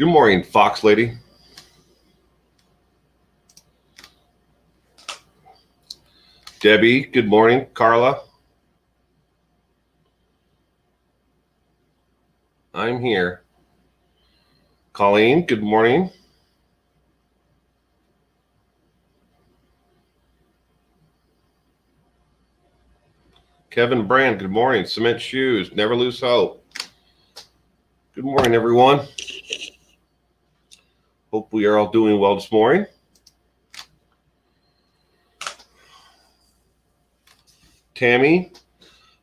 Good morning, Fox Lady. Debbie, good morning. Carla. I'm here. Colleen, good morning. Kevin Brand, good morning. Cement Shoes, never lose hope. Good morning, everyone. Hope we are all doing well this morning. Tammy,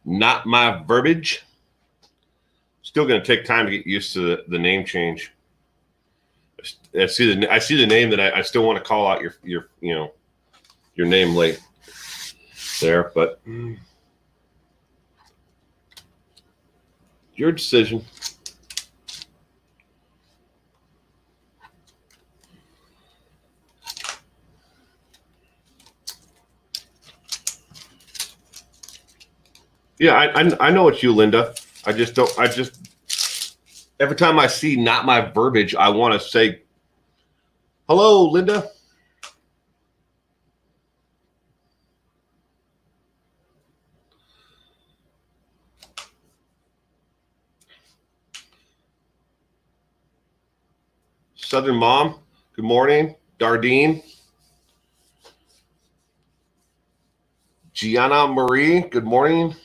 not my verbiage. Still going to take time to get used to the name change. I see the name that I still want to call out your name late there, but your decision. Yeah, I know it's you, Linda. I just every time I see not my verbiage, I want to say, hello, Linda. Southern Mom, good morning. Dardine. Gianna Marie, good morning.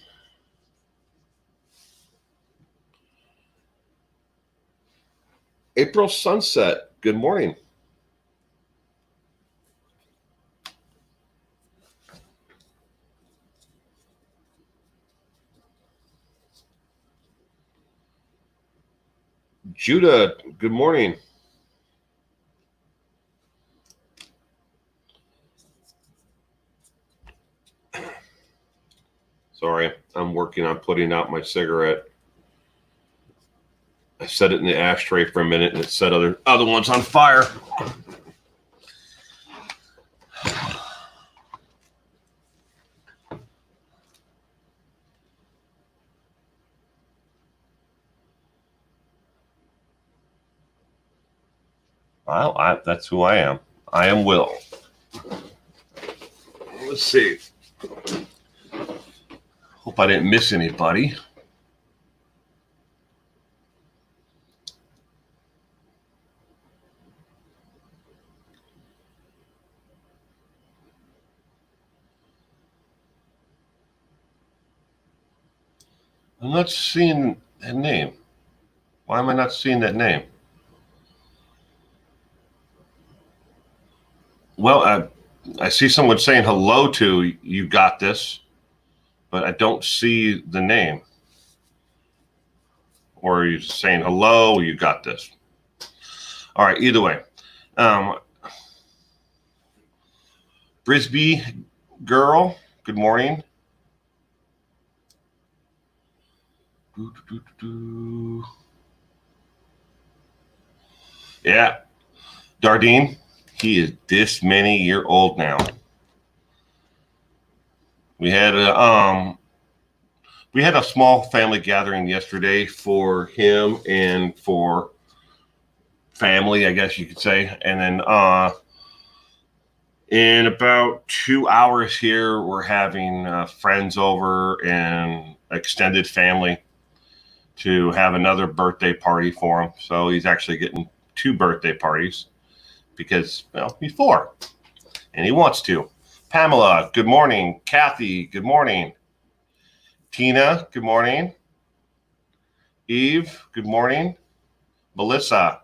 April Sunset, good morning. Judah, good morning. Sorry, I'm working on putting out my cigarette. I set it in the ashtray for a minute and it set other ones on fire. Well, that's who I am. I am Will. Let's see. Hope I didn't miss anybody. I'm not seeing that name. Why am I not seeing that name? Well, I see someone saying hello to you. Got this, but I don't see the name. Or are you saying hello? You got this. All right. Either way, Frisbee girl. Good morning. Yeah, Dardine. He is this many year old now. We had a small family gathering yesterday for him and for family, I guess you could say. And then in about 2 hours here, we're having friends over and extended family to have another birthday party for him. So he's actually getting 2 birthday parties because, well, he's 4 and he wants to. Pamela, good morning. Kathy, good morning. Tina, good morning. Eve, good morning. Melissa,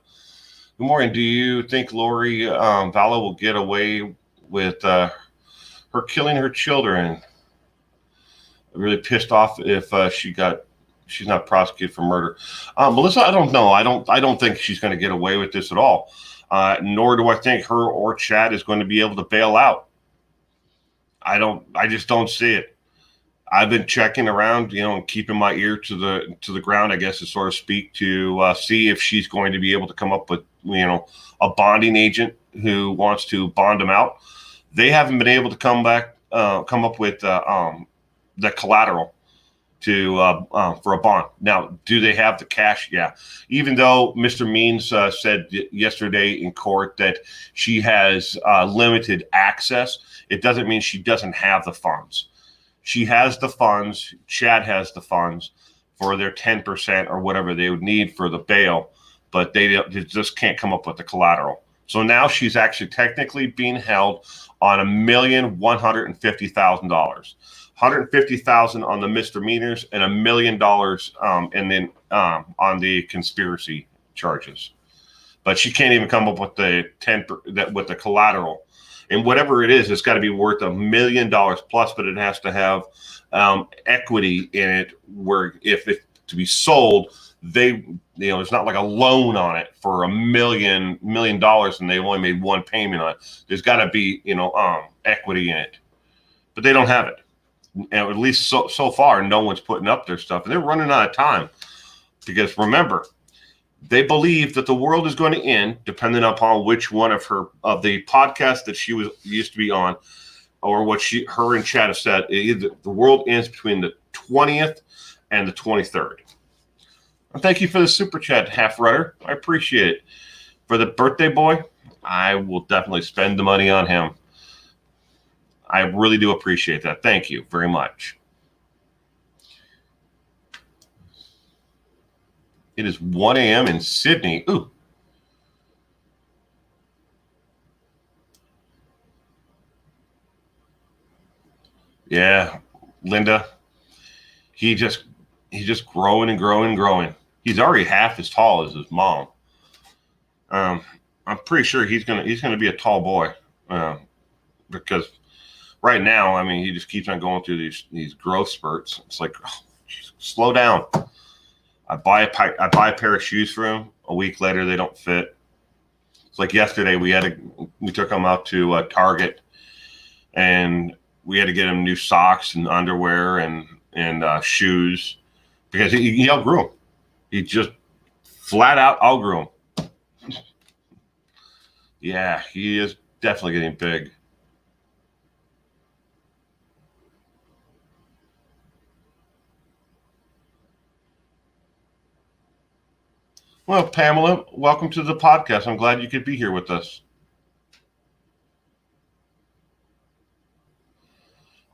good morning. Do you think Lori Vallow will get away with her killing her children? I'm really pissed off if she's not prosecuted for murder. Melissa, I don't know. I don't think she's going to get away with this at all. Nor do I think her or Chad is going to be able to bail out. I just don't see it. I've been checking around, and keeping my ear to the ground, I guess, to sort of speak to see if she's going to be able to come up with, a bonding agent who wants to bond them out. They haven't been able to come up with the collateral to for a bond. Now, do they have the cash? Yeah. Even though Mr. Means said yesterday in court that she has limited access, it doesn't mean she doesn't have the funds. She has the funds. Chad has the funds for their 10% or whatever they would need for the bail, but they just can't come up with the collateral. So now she's actually technically being held on $1,150,000, $150,000 on the misdemeanors and $1 million, and then on the conspiracy charges. But she can't even come up with the with the collateral, and whatever it is, it's got to be worth $1 million plus. But it has to have equity in it, where if it to be sold, it's not like a loan on it for $1 million and they only made one payment on it. There's got to be equity in it, but they don't have it. And at least so far, no one's putting up their stuff, and they're running out of time because remember, they believe that the world is going to end depending upon which one of the podcasts that she used to be on, or what her and Chad have said. Either the world ends between the 20th and the 23rd. And thank you for the super chat, Half Rudder. I appreciate it. For the birthday boy, I will definitely spend the money on him. I really do appreciate that. Thank you very much. It is 1 a.m. in Sydney. Ooh. Yeah, Linda. He's just growing and growing and growing. He's already half as tall as his mom. I'm pretty sure he's gonna be a tall boy, because right now, I mean, he just keeps on going through these growth spurts. It's like, oh, geez, slow down. I buy a pair of shoes for him. A week later, they don't fit. It's like yesterday, we took him out to Target, and we had to get him new socks and underwear and shoes because he outgrew them. He just flat out outgrew them. Yeah, he is definitely getting big. Well, Pamela, welcome to the podcast. I'm glad you could be here with us.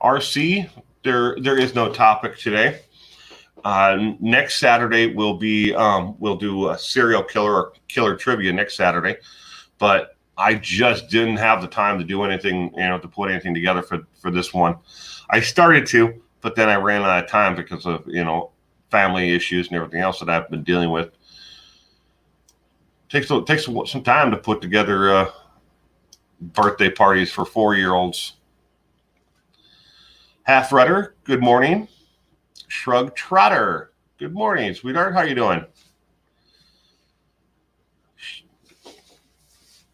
RC, there is no topic today. Next Saturday we'll do a serial killer or killer trivia next Saturday, but I just didn't have the time to do anything, to put anything together for this one. I started to, but then I ran out of time because of family issues and everything else that I've been dealing with. Takes some time to put together birthday parties for 4-year-olds. Half Rudder, good morning. Shrug Trotter, good morning, sweetheart. How you doing?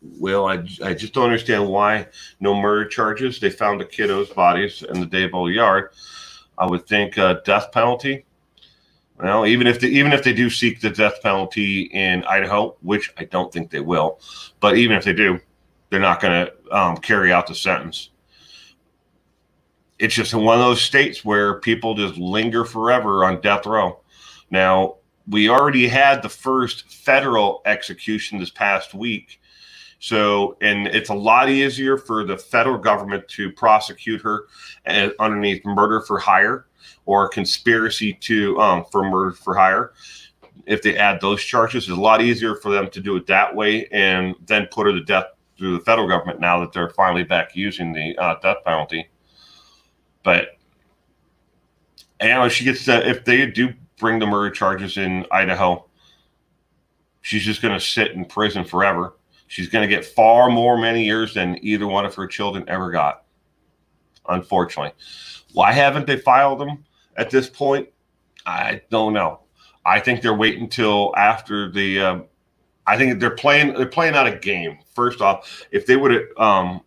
Well, I just don't understand why no murder charges. They found the kiddos' bodies in the Daybell yard. I would think death penalty. Well, even if they do seek the death penalty in Idaho, which I don't think they will, but even if they do, they're not going to carry out the sentence. It's just in one of those states where people just linger forever on death row. Now, we already had the first federal execution this past week. So, and it's a lot easier for the federal government to prosecute her underneath murder for hire or conspiracy for murder for hire. If they add those charges, it's a lot easier for them to do it that way and then put her to death through the federal government now that they're finally back using the death penalty. But if they do bring the murder charges in Idaho, she's just going to sit in prison forever. She's going to get far more many years than either one of her children ever got, unfortunately. Why haven't they filed them at this point? I don't know. I think they're waiting until after the. I think they're playing out a game. First off, if they would have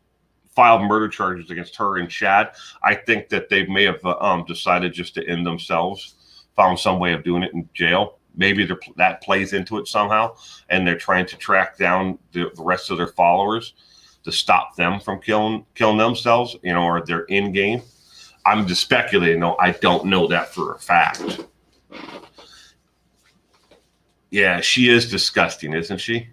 filed murder charges against her and Chad, I think that they may have decided just to end themselves, found some way of doing it in jail. Maybe that plays into it somehow, and they're trying to track down the rest of their followers to stop them from killing themselves, or their end game. I'm just speculating. No, I don't know that for a fact. Yeah, she is disgusting, isn't she?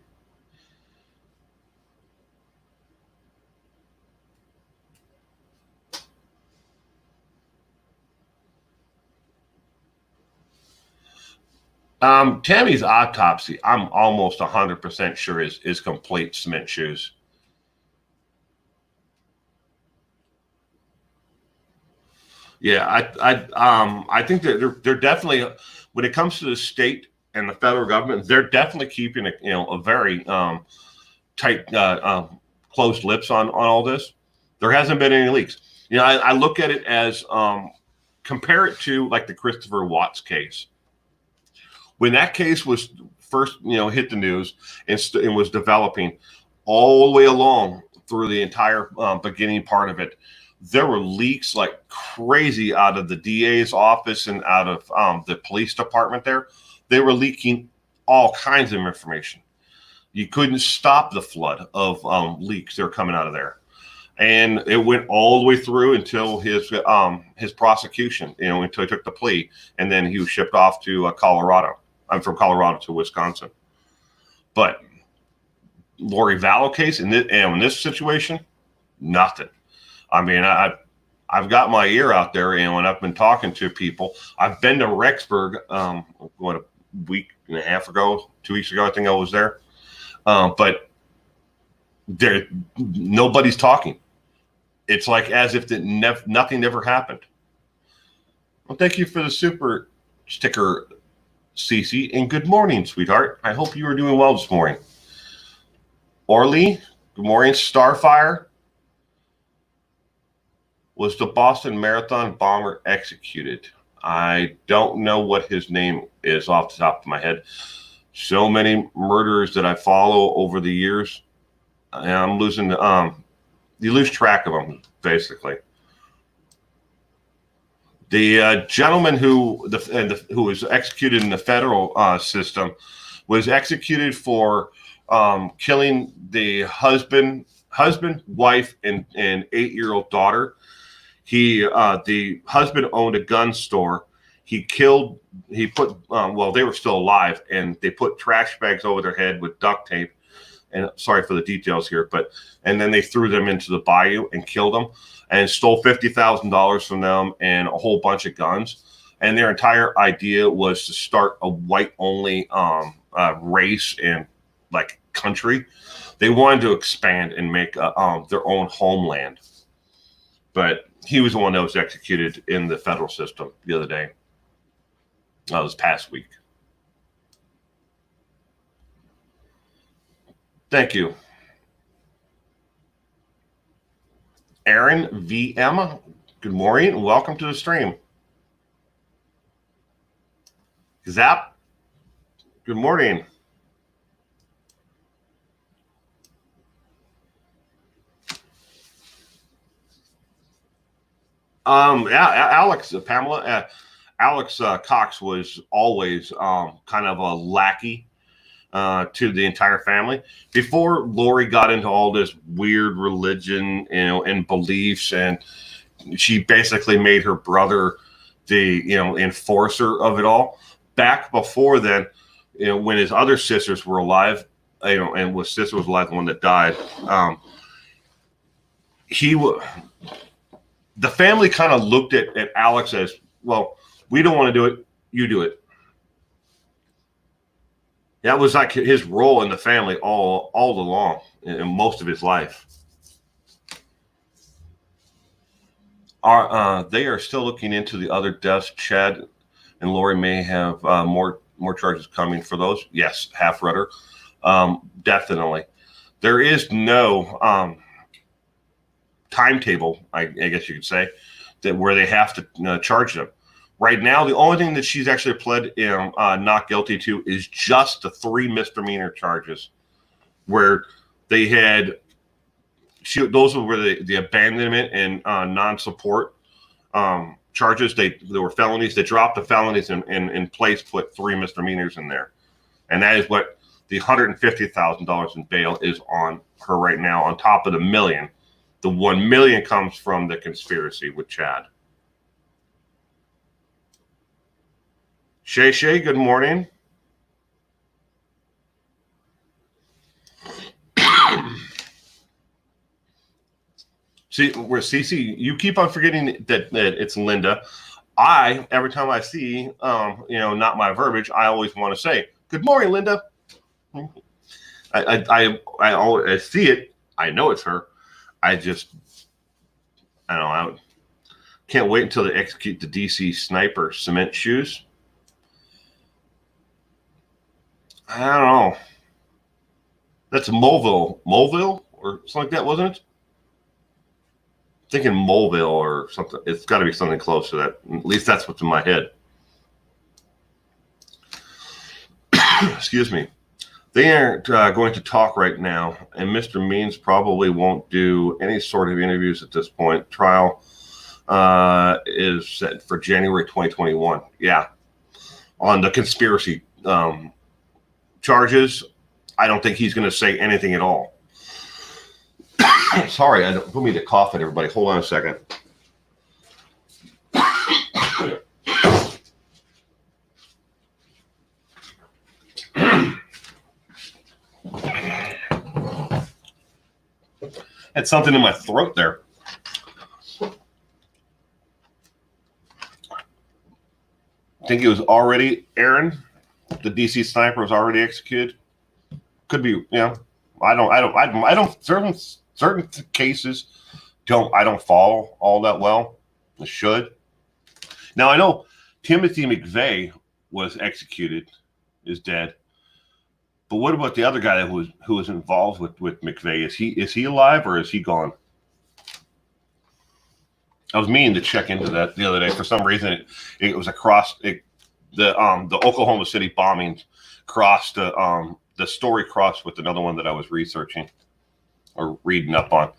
Tammy's autopsy, I'm almost 100% sure is complete cement shoes. Yeah, I think that they're definitely, when it comes to the state and the federal government, they're definitely keeping a very tight, closed lips on all this. There hasn't been any leaks. I look at it as compare it to like the Christopher Watts case. When that case was first, hit the news and was developing all the way along through the entire beginning part of it, there were leaks like crazy out of the DA's office and out of the police department there. They were leaking all kinds of information. You couldn't stop the flood of leaks that were coming out of there. And it went all the way through until his prosecution, until he took the plea, and then he was shipped off to Colorado. I'm from Colorado to Wisconsin. But Lori Vallow case in this situation, nothing. I mean, I've got my ear out there, and I've been talking to people. I've been to Rexburg, a week and a half ago, 2 weeks ago, I think I was there. But there, nobody's talking. It's like as if nothing ever happened. Well, thank you for the super sticker, Cece, and good morning, sweetheart. I hope you are doing well this morning. Orly, good morning. Starfire. Was the Boston Marathon bomber executed? I don't know what his name is off the top of my head. So many murderers that I follow over the years, and I'm losing. You lose track of them, basically. The gentleman who was executed in the federal system was executed for killing the husband, wife, and 8-year-old daughter. The husband owned a gun store. He put, they were still alive, and they put trash bags over their head with duct tape. And sorry for the details here, and then they threw them into the bayou and killed them and stole $50,000 from them and a whole bunch of guns. And their entire idea was to start a white-only race and like country. They wanted to expand and make their own homeland. But he was the one that was executed in the federal system the other day, this past week. Thank you. Aaron VM, good morning and welcome to the stream. Zap, good morning. Alex Cox was always kind of a lackey to the entire family. Before Lori got into all this weird religion, and beliefs, and she basically made her brother the, enforcer of it all. Back before then, when his other sisters were alive, and his sister was alive, the one that died, the family kind of looked at Alex as, well, we don't want to do it, you do it. That was like his role in the family all along in most of his life. They are still looking into the other deaths. Chad and Lori may have more charges coming for those. Yes, half rudder, definitely. There is no timetable, I guess you could say, that where they have to charge them. Right now, the only thing that she's actually pled not guilty to is just the 3 misdemeanor charges, where they had those were the abandonment and non-support charges. They were felonies. They dropped the felonies and in place put 3 misdemeanors in there, and that is what the $150,000 in bail is on her right now. On top of the $1 million, the $1 million comes from the conspiracy with Chad. Shay, good morning. See, where Cece, you keep on forgetting that it's Linda. Every time I see, not my verbiage, I always want to say, "Good morning, Linda." I always see it. I know it's her. I don't know. I can't wait until they execute the DC sniper cement shoes. I don't know. That's Moleville or something like that, wasn't it? Thinking Moleville or something. It's got to be something close to that. At least that's what's in my head. Excuse me. They aren't going to talk right now, and Mr. Means probably won't do any sort of interviews at this point. Trial is set for January 2021. Yeah. On the conspiracy charges, I don't think he's going to say anything at all. Sorry, I don't put me to cough at everybody. Hold on a second. Had something in my throat there. I think it was already Aaron. The DC sniper was already executed. Could be, I don't certain cases I don't follow all that well. I should. Now I know Timothy McVeigh was executed, is dead. But what about the other guy who was involved with McVeigh? Is he alive or is he gone? I was meaning to check into that the other day. For some reason, it was across the Oklahoma City bombing crossed the story crossed with another one that I was researching or reading up on.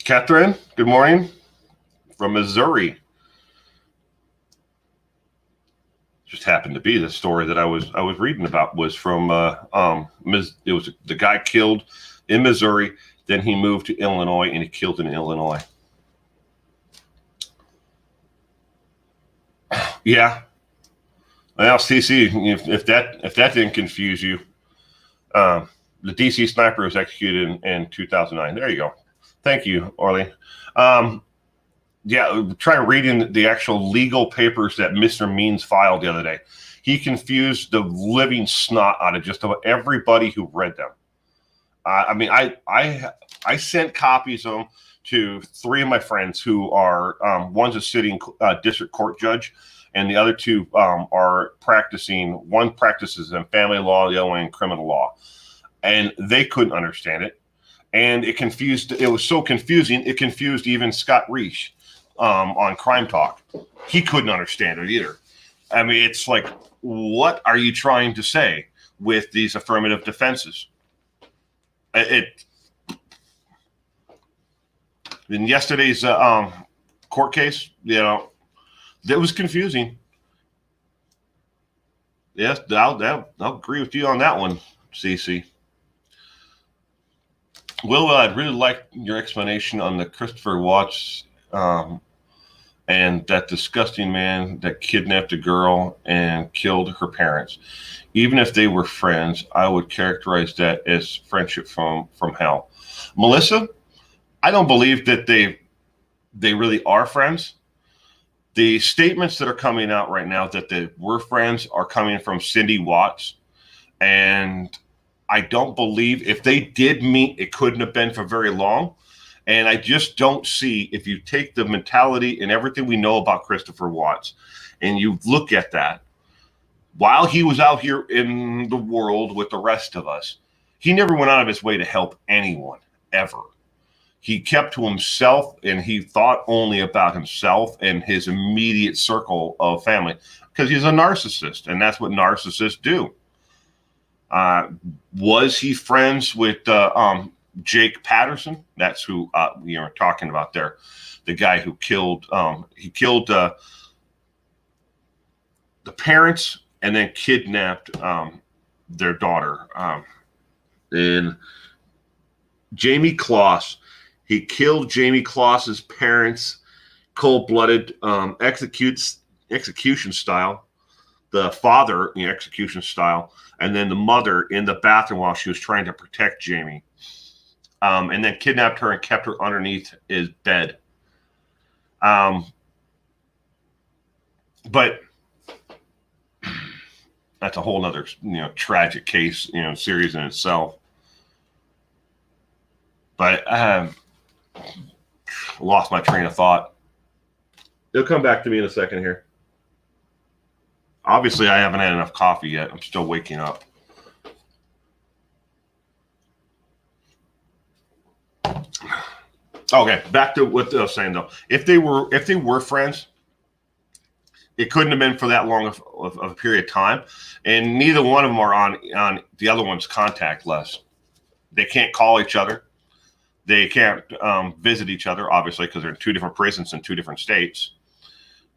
Catherine, good morning from Missouri. Just happened to be the story that I was reading about was from it was the guy killed in Missouri, then he moved to Illinois and he killed in Illinois. Yeah. Well, CC, if that didn't confuse you, the DC sniper was executed in 2009. There you go. Thank you, Orly. Try reading the actual legal papers that Mr. Means filed the other day. He confused the living snot out of just about everybody who read them. I sent copies of them to three of my friends who are one's a sitting district court judge, and the other two are practicing. One practices in family law, the other one in criminal law, and they couldn't understand it, and it confused. It was so confusing. It confused even Scott Reich on Crime Talk. He couldn't understand it either. I mean, it's like, what are you trying to say with these affirmative defenses? In yesterday's court case, that was confusing. Yes, I'll agree with you on that one, CC. Will, I'd really like your explanation on the Christopher Watts and that disgusting man that kidnapped a girl and killed her parents. Even if they were friends, I would characterize that as friendship from hell. Melissa, I don't believe that they really are friends. The statements that are coming out right now that they were friends are coming from Cindy Watts. And I don't believe if they did meet, it couldn't have been for very long. And I just don't see, if you take the mentality and everything we know about Christopher Watts and you look at that, while he was out here in the world with the rest of us, he never went out of his way to help anyone, ever. He kept to himself and he thought only about himself and his immediate circle of family because he's a narcissist, and that's what narcissists do. Was he friends with Jake Patterson? That's who we are talking about there. The guy who killed the parents and then kidnapped their daughter. And Jamie Kloss, he killed Jamie Kloss's parents, cold-blooded, executes execution style, the father in execution style, and then the mother in the bathroom while she was trying to protect Jamie. And then kidnapped her and kept her underneath his bed. But that's a whole nother, tragic case, series in itself. But lost my train of thought. It'll come back to me in a second here. Obviously, I haven't had enough coffee yet. I'm still waking up. Okay, back to what I was saying though. If they were friends, it couldn't have been for that long of a period of time, and neither one of them are on the other one's contact list. They can't call each other. They can't visit each other, obviously, because they're in two different prisons in two different states.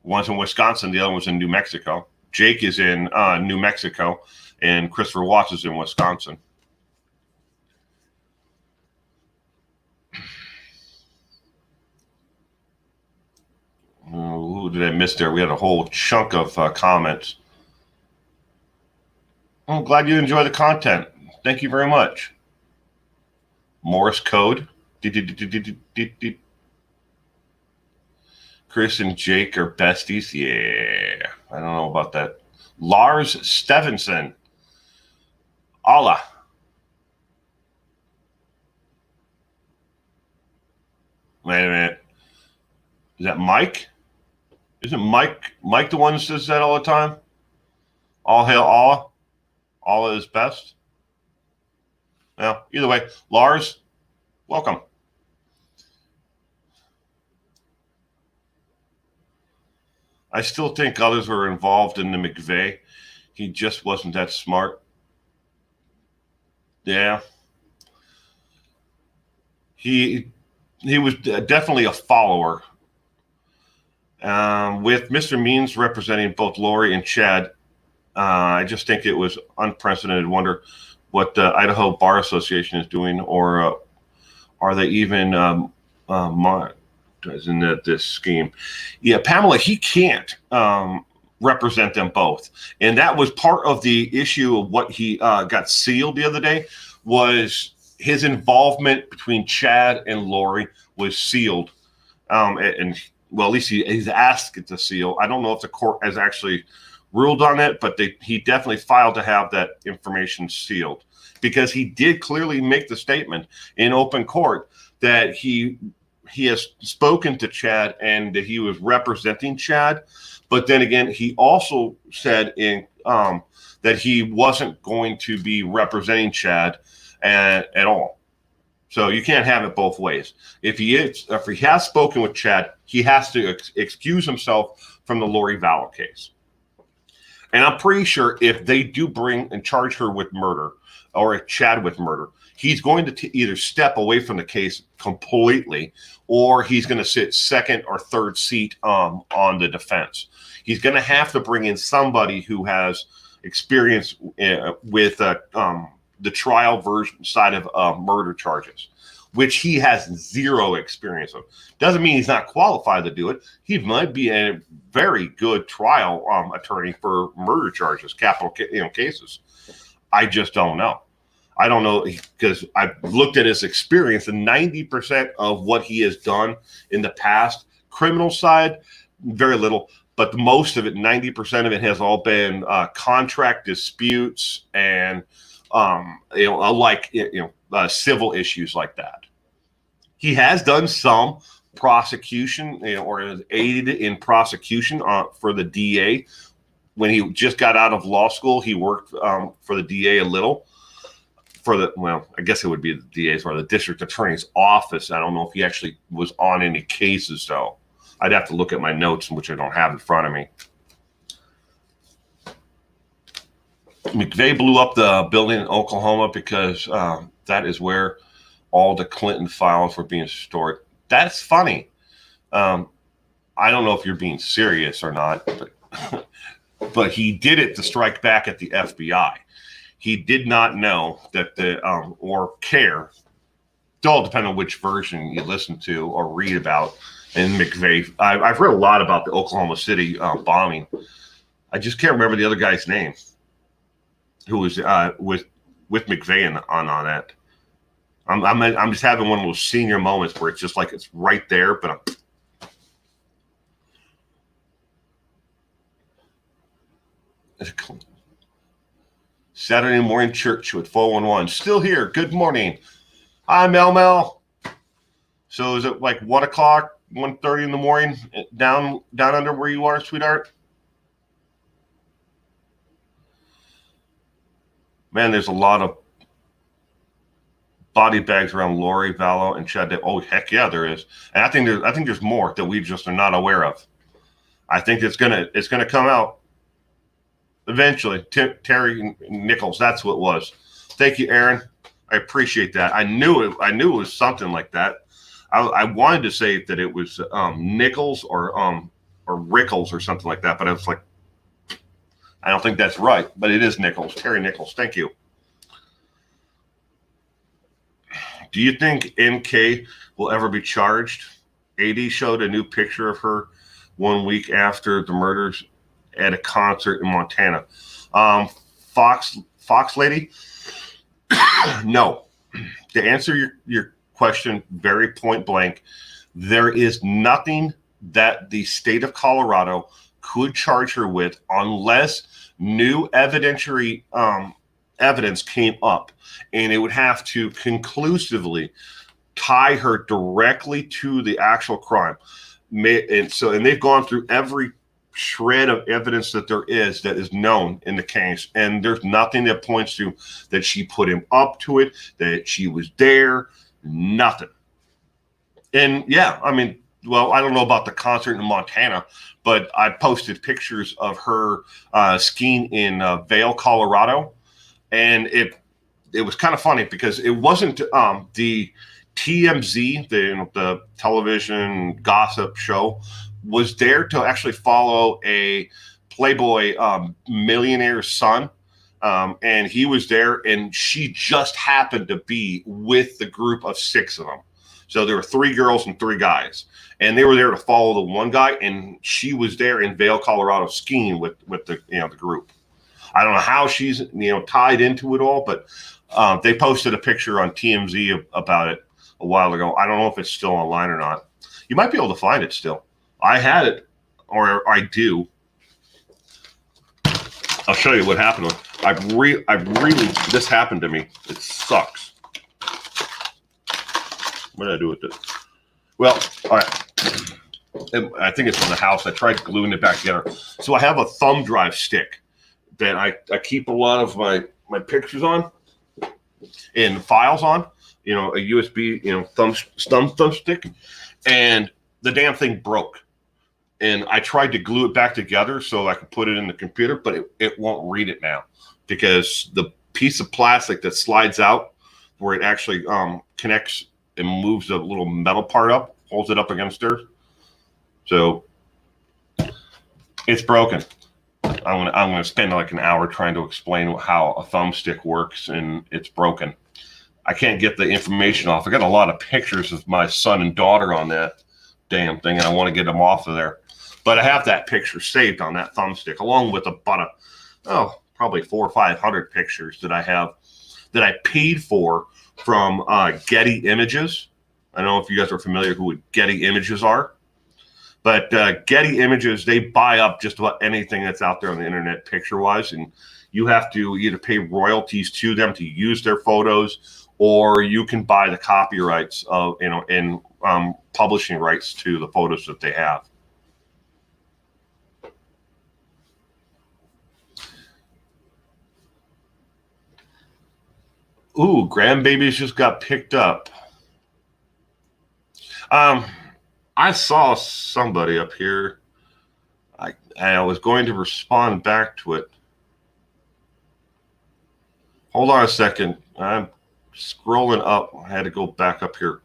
One's in Wisconsin, the other one's in New Mexico. Jake is in New Mexico, and Christopher Watts is in Wisconsin. Who did I miss there? We had a whole chunk of comments. I'm glad you enjoy the content. Thank you very much. Morse code. Chris and Jake are besties. Yeah, I don't know about that. Lars Stevenson. Allah. Wait a minute. Is that Mike? Isn't Mike the one that says that all the time? All hail Allah. Allah is best. Well, either way, Lars, welcome. I still think others were involved in the McVeigh. He just wasn't that smart. Yeah. He was definitely a follower. With Mr. Means representing both Lori and Chad, I just think it was unprecedented. Wonder what the Idaho Bar Association is doing, or are they even monetizing this scheme? Yeah, Pamela, he can't represent them both, and that was part of the issue of what he got sealed the other day. Was his involvement between Chad and Lori was sealed, and well, at least he's asked it to seal. I don't know if the court has actually ruled on it, but he definitely filed to have that information sealed, because he did clearly make the statement in open court that he has spoken to Chad and that he was representing Chad. But then again, he also said that he wasn't going to be representing Chad at all. So you can't have it both ways. If he has spoken with Chad, he has to excuse himself from the Lori Vallow case. And I'm pretty sure if they do bring and charge her with murder, or Chad with murder, he's going to either step away from the case completely, or he's going to sit second or third seat on the defense. He's going to have to bring in somebody who has experience with the trial version side of murder charges, which he has zero experience of. Doesn't mean he's not qualified to do it. He might be a very good trial attorney for murder charges, capital cases. I just don't know. I don't know, because I've looked at his experience, and 90% of what he has done in the past, criminal side, very little, but most of it, 90% of it has all been contract disputes and civil issues like that. He has done some prosecution, or has aided in prosecution for the DA. When he just got out of law school, he worked for the DA a little. I guess it would be the DA's or the district attorney's office. I don't know if he actually was on any cases, though. I'd have to look at my notes, which I don't have in front of me. McVeigh blew up the building in Oklahoma because that is where all the Clinton files were being stored. That's funny. I don't know if you're being serious or not, but he did it to strike back at the FBI. He did not know that or care. It all depends on which version you listen to or read about. and McVeigh. I've read a lot about the Oklahoma City bombing. I just can't remember the other guy's name who was with McVeigh on that. I'm just having one of those senior moments where it's just like it's right there, but Saturday morning church with 411. Still here. Good morning. Hi, Mel. So is it like 1 o'clock, 1:30 in the morning down under where you are, sweetheart? Man, there's a lot of body bags around Lori, Vallow, and Chad. Oh, heck yeah, there is. And I think there's more that we just are not aware of. I think it's gonna come out eventually. Terry Nichols, that's what it was. Thank you, Aaron. I appreciate that. I knew it was something like that. I wanted to say that it was Nichols or Rickles or something like that, but I was like, I don't think that's right. But it is Nichols, Terry Nichols. Thank you. Do you think NK will ever be charged? AD showed a new picture of her 1 week after the murders at a concert in Montana. Fox lady? No. To answer your question very point blank, there is nothing that the state of Colorado could charge her with unless new evidentiary evidence came up, and it would have to conclusively tie her directly to the actual crime. And they've gone through every shred of evidence that is known in the case, and there's nothing that points to that she put him up to it, that she was there, nothing. And yeah, I mean, well, I don't know about the concert in Montana, but I posted pictures of her skiing in Vail, Colorado, and it was kind of funny because it wasn't the TMZ, the television gossip show, was there to actually follow a Playboy millionaire's son. And he was there, and she just happened to be with the group of 6 of them. So there were 3 girls and 3 guys, and they were there to follow the one guy, and she was there in Vail, Colorado, skiing with the the group. I don't know how she's tied into it all, but they posted a picture on TMZ about it a while ago. I don't know if it's still online or not. You might be able to find it still. I had it, or I do. I'll show you what happened. This happened to me. It sucks. What did I do with it? Well, all right. I think it's in the house. I tried gluing it back together. So I have a thumb drive stick that I keep a lot of my pictures on and files on, a USB, thumb stick, and the damn thing broke. And I tried to glue it back together so I could put it in the computer, but it won't read it now because the piece of plastic that slides out where it actually connects and moves the little metal part up, holds it up against there. So it's broken. I'm gonna spend like an hour trying to explain how a thumbstick works, and it's broken. I can't get the information off. I got a lot of pictures of my son and daughter on that damn thing, and I want to get them off of there. But I have that picture saved on that thumbstick, along with about probably 400 or 500 pictures that I have that I paid for from Getty Images. I don't know if you guys are familiar who Getty Images are. But Getty Images, they buy up just about anything that's out there on the internet picture-wise, and you have to either pay royalties to them to use their photos, or you can buy the copyrights of and publishing rights to the photos that they have. Ooh, grandbabies just got picked up. I saw somebody up here. I was going to respond back to it. Hold on a second. I'm scrolling up. I had to go back up here.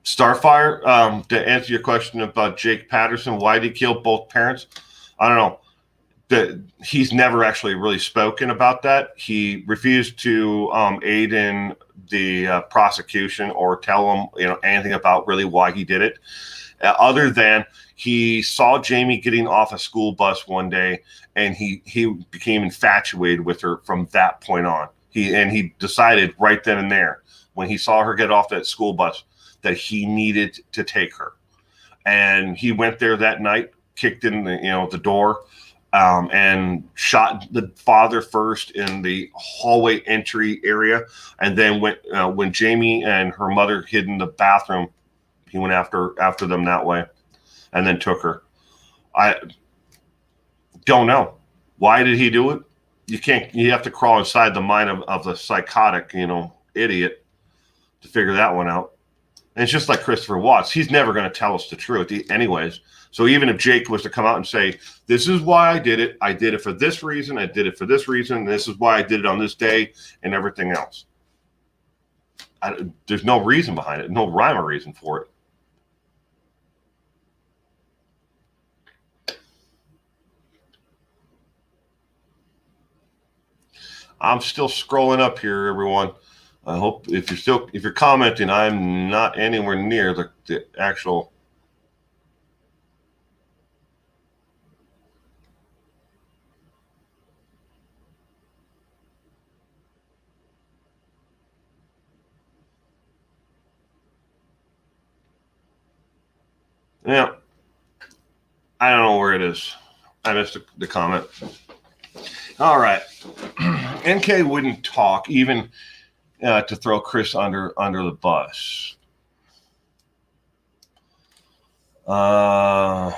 Starfire, to answer your question about Jake Patterson, why did he kill both parents? I don't know. He's never actually really spoken about that. He refused to aid in the prosecution or tell him, anything about really why he did it, other than he saw Jamie getting off a school bus one day, and he became infatuated with her from that point on. He decided right then and there, when he saw her get off that school bus, that he needed to take her, and he went there that night, kicked in the door. And shot the father first in the hallway entry area, and then when Jamie and her mother hid in the bathroom, he went after them that way, and then took her. I don't know, why did he do it? You have to crawl inside the mind of the psychotic, idiot, to figure that one out. And it's just like Christopher Watts. He's never going to tell us the truth anyways. So even if Jake was to come out and say, this is why I did it for this reason, I did it for this reason, and this is why I did it on this day, and everything else. There's no reason behind it, no rhyme or reason for it. I'm still scrolling up here, everyone. I hope if you're commenting, I'm not anywhere near the actual. Yeah, I don't know where it is. I missed the comment. All right. NK wouldn't talk even to throw Chris under the bus. That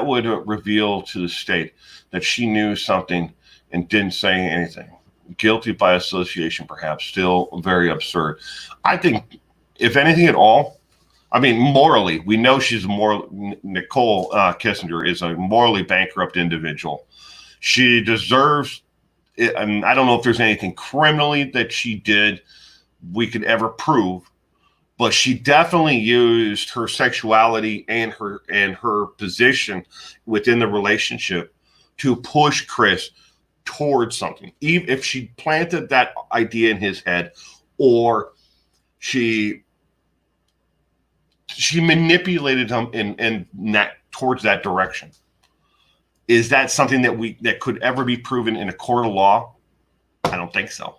would reveal to the state that she knew something and didn't say anything. Guilty by association, perhaps. Still very absurd. I think, if anything at all, I mean, morally, we know Nicole Kissinger is a morally bankrupt individual. She deserves it, and I don't know if there's anything criminally that she did we could ever prove, but she definitely used her sexuality and her position within the relationship to push Chris towards something. Even if she planted that idea in his head, or she manipulated him in that towards that direction. Is that something that could ever be proven in a court of law? I don't think so.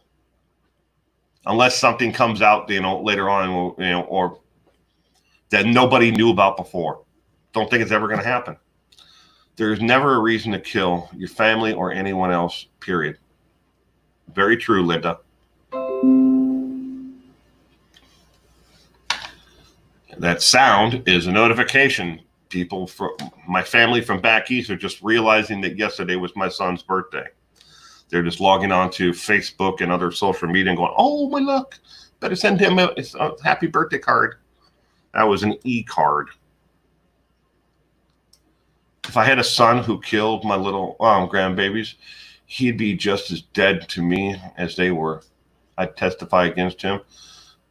Unless something comes out, later on, or that nobody knew about before. Don't think it's ever going to happen. There's never a reason to kill your family or anyone else, period. Very true, Linda. That sound is a notification. People from my family from back east are just realizing that yesterday was my son's birthday. They're just logging on to Facebook and other social media and going, oh, my luck. Better send him a happy birthday card. That was an e-card. If I had a son who killed my little grandbabies, he'd be just as dead to me as they were. I'd testify against him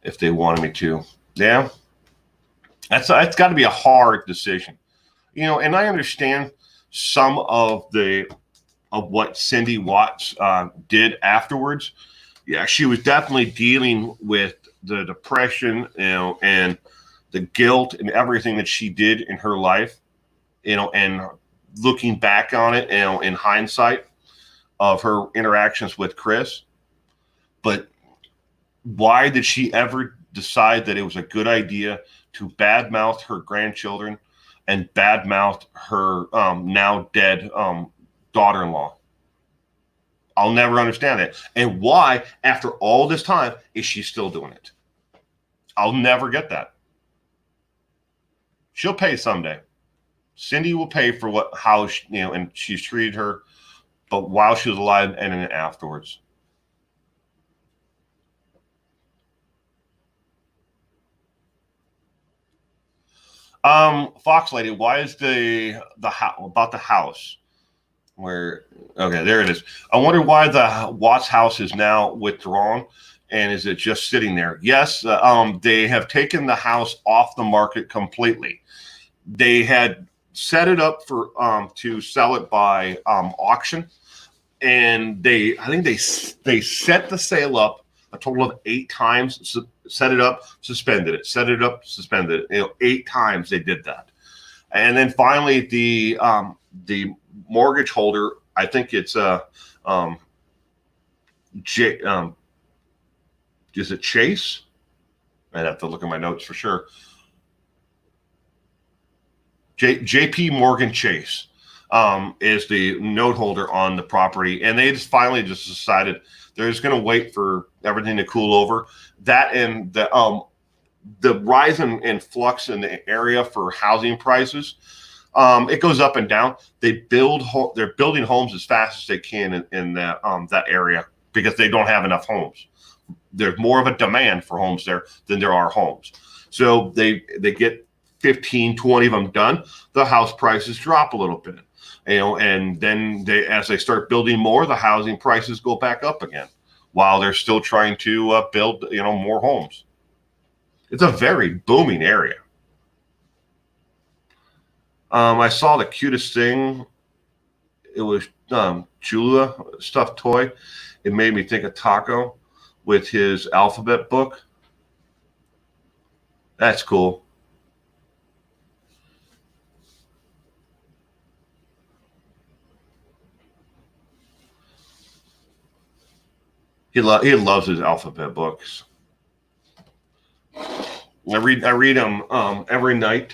if they wanted me to. Yeah. That's got to be a hard decision, and I understand some of what Cindy Watts did afterwards. Yeah, she was definitely dealing with the depression, and the guilt and everything that she did in her life, and looking back on it, in hindsight of her interactions with Chris. But why did she ever decide that it was a good idea to badmouth her grandchildren and badmouth her now dead daughter-in-law? I'll never understand it. And why, after all this time, is she still doing it? I'll never get that. She'll pay someday. Cindy will pay for how and she's treated her, but while she was alive and then afterwards. Fox Lady, why is about the house where? Okay, there it is. I wonder why the Watts house is now withdrawn, and is it just sitting there? Yes, they have taken the house off the market completely. They had set it up for to sell it by auction, and I think they set the sale up a total of 8 times. Set it up, suspended it. Set it up, suspended it. 8 times they did that, and then finally the mortgage holder, I think it's is it Chase? I'd have to look at my notes for sure. JP Morgan Chase is the note holder on the property, and they finally decided they're just going to wait for everything to cool over. That and the rise in flux in the area for housing prices, it goes up and down. They're building homes as fast as they can in that area because they don't have enough homes. There's more of a demand for homes there than there are homes. So they get 15, 20 of them done, the house prices drop a little bit, and then as they start building more, the housing prices go back up again while they're still trying to build, more homes. It's a very booming area. I saw the cutest thing. It was Chula stuffed toy. It made me think of Taco with his alphabet book. That's cool. He loves his alphabet books. I read them every night.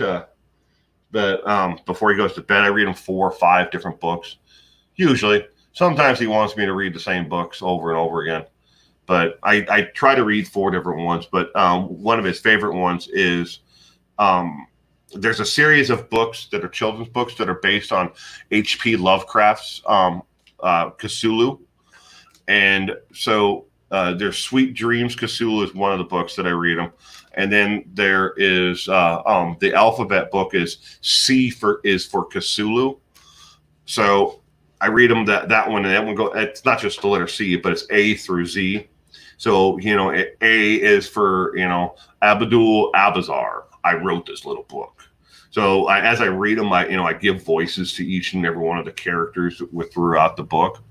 But before he goes to bed, I read him 4 or 5 different books. Usually, sometimes he wants me to read the same books over and over again. But I try to read 4 different ones. But one of his favorite ones is there's a series of books that are children's books that are based on H.P. Lovecraft's Cthulhu. And so there's Sweet Dreams Cthulhu is one of the books that I read them. And then there is the alphabet book is C for Cthulhu. So I read them that one, and that one it's not just the letter C, but it's A through Z. So, A is for, Abdul Abazar. I wrote this little book. So as I read them, I give voices to each and every one of the characters throughout the book.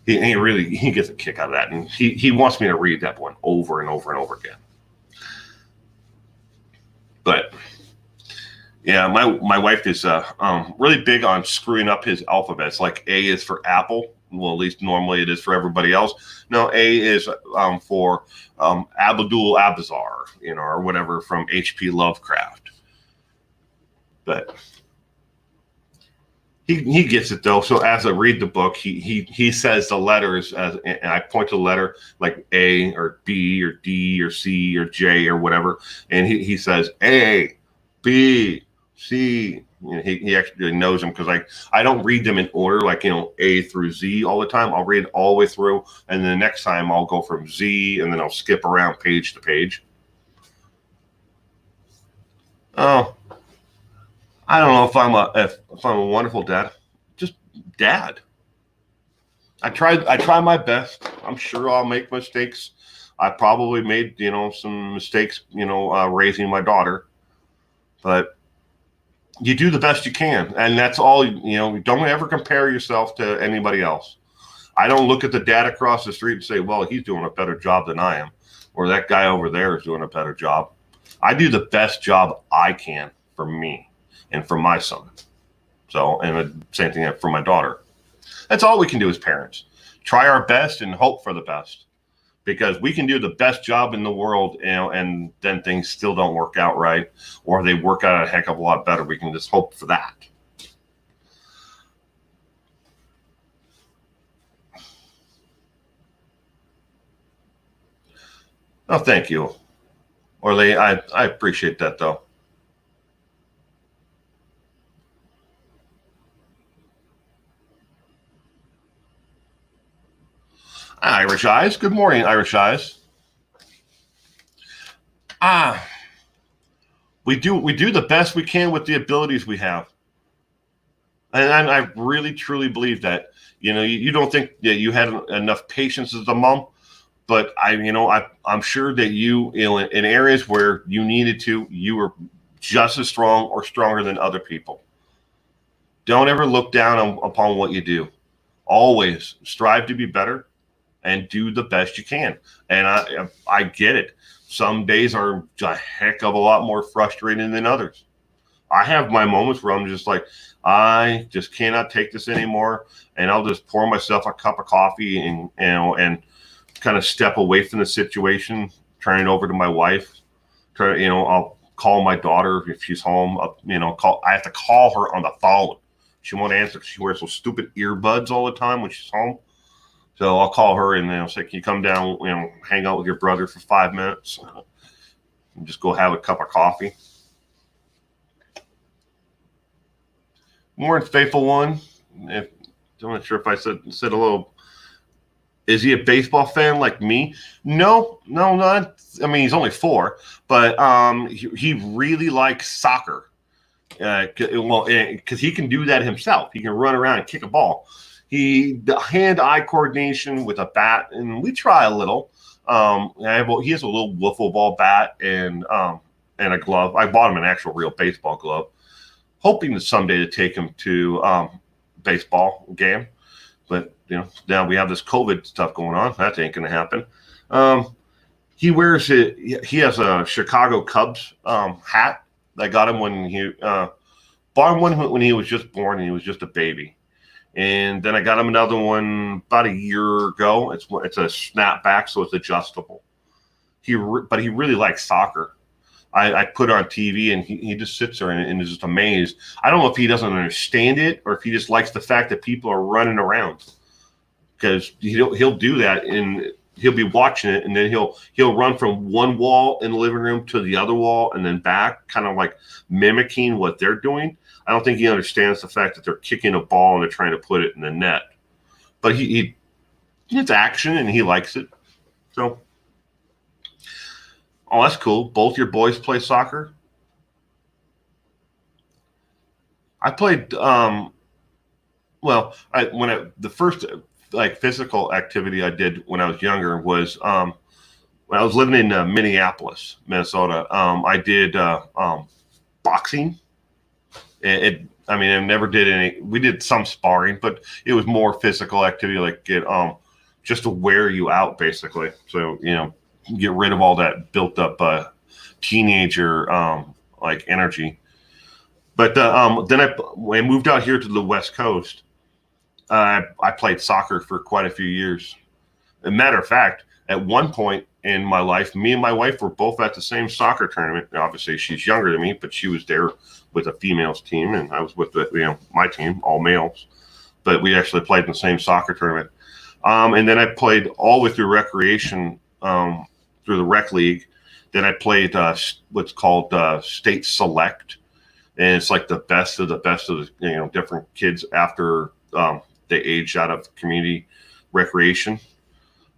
He gets a kick out of that, and he wants me to read that one over and over and over again. But yeah, my wife is really big on screwing up his alphabets. Like A is for apple. Well, at least normally it is for everybody else. No, A is for Abdul Abazar, or whatever from H.P. Lovecraft. But he gets it though. So as I read the book, he says the letters and I point to the letter like A or B or D or C or J or whatever, and he says A, B, C. He actually knows them because I don't read them in order like A through Z all the time. I'll read all the way through, and then the next time I'll go from Z, and then I'll skip around page to page. Oh. I don't know if I'm a wonderful dad. Just dad. I try my best. I'm sure I'll make mistakes. I probably made some mistakes raising my daughter, but you do the best you can, and that's all. Don't ever compare yourself to anybody else. I don't look at the dad across the street and say, well, he's doing a better job than I am, or that guy over there is doing a better job. I do the best job I can for me and for my son. So, and the same thing for my daughter. That's all we can do as parents. Try our best and hope for the best, because we can do the best job in the world, and then things still don't work out right, or they work out a heck of a lot better. We can just hope for that. Oh, thank you, Orly. I appreciate that though. Irish Eyes. Good morning, Irish Eyes. We do the best we can with the abilities we have, and I really truly believe that. You don't think that you had enough patience as a mom, but I'm sure that in areas where you needed to, you were just as strong or stronger than other people. Don't ever look down upon what you do. Always strive to be better and do the best you can. And I get it. Some days are a heck of a lot more frustrating than others. I have my moments where I'm just like, I just cannot take this anymore, and I'll just pour myself a cup of coffee and kind of step away from the situation, turn it over to my wife. I'll call my daughter if she's home. I have to call her on the phone. She won't answer. She wears those stupid earbuds all the time when she's home. So I'll call her and I'll say, "Can you come down? Hang out with your brother for 5 minutes, and just go have a cup of coffee." More faithful one. I'm not sure if I said a little. Is he a baseball fan like me? No, not. I mean, he's only 4, but he really likes soccer. Because he can do that himself. He can run around and kick a ball. The hand-eye coordination with a bat, and we try a little. He has a little wiffle ball bat and a glove. I bought him an actual real baseball glove, hoping that someday to take him to baseball game. But now we have this COVID stuff going on. That ain't going to happen. He wears it. He has a Chicago Cubs hat. I got him when he bought one when he was just born and he was just a baby. And then I got him another one about a year ago. It's a snapback, so it's adjustable. But he really likes soccer. I put it on TV and he just sits there and is just amazed. I don't know if he doesn't understand it or if he just likes the fact that people are running around, because he'll do that and he'll be watching it and then he'll run from one wall in the living room to the other wall and then back, kind of like mimicking what they're doing. I don't think he understands the fact that they're kicking a ball and they're trying to put it in the net. But it's action and he likes it. So, oh, that's cool. Both your boys play soccer? I played the first physical activity I did when I was younger was when I was living in Minneapolis, Minnesota. I did boxing. I never did any. We did some sparring, but it was more physical activity, like just to wear you out, basically. So get rid of all that built up teenager energy. But then I moved out here to the West Coast. I played soccer for quite a few years. As a matter of fact, at one point in my life, me and my wife were both at the same soccer tournament. Obviously, she's younger than me, but she was there with a females team, and I was with my team, all males. But we actually played in the same soccer tournament. And then I played all with through recreation through the rec league. Then I played what's called state select, and it's like the best of the different kids after they aged out of community recreation.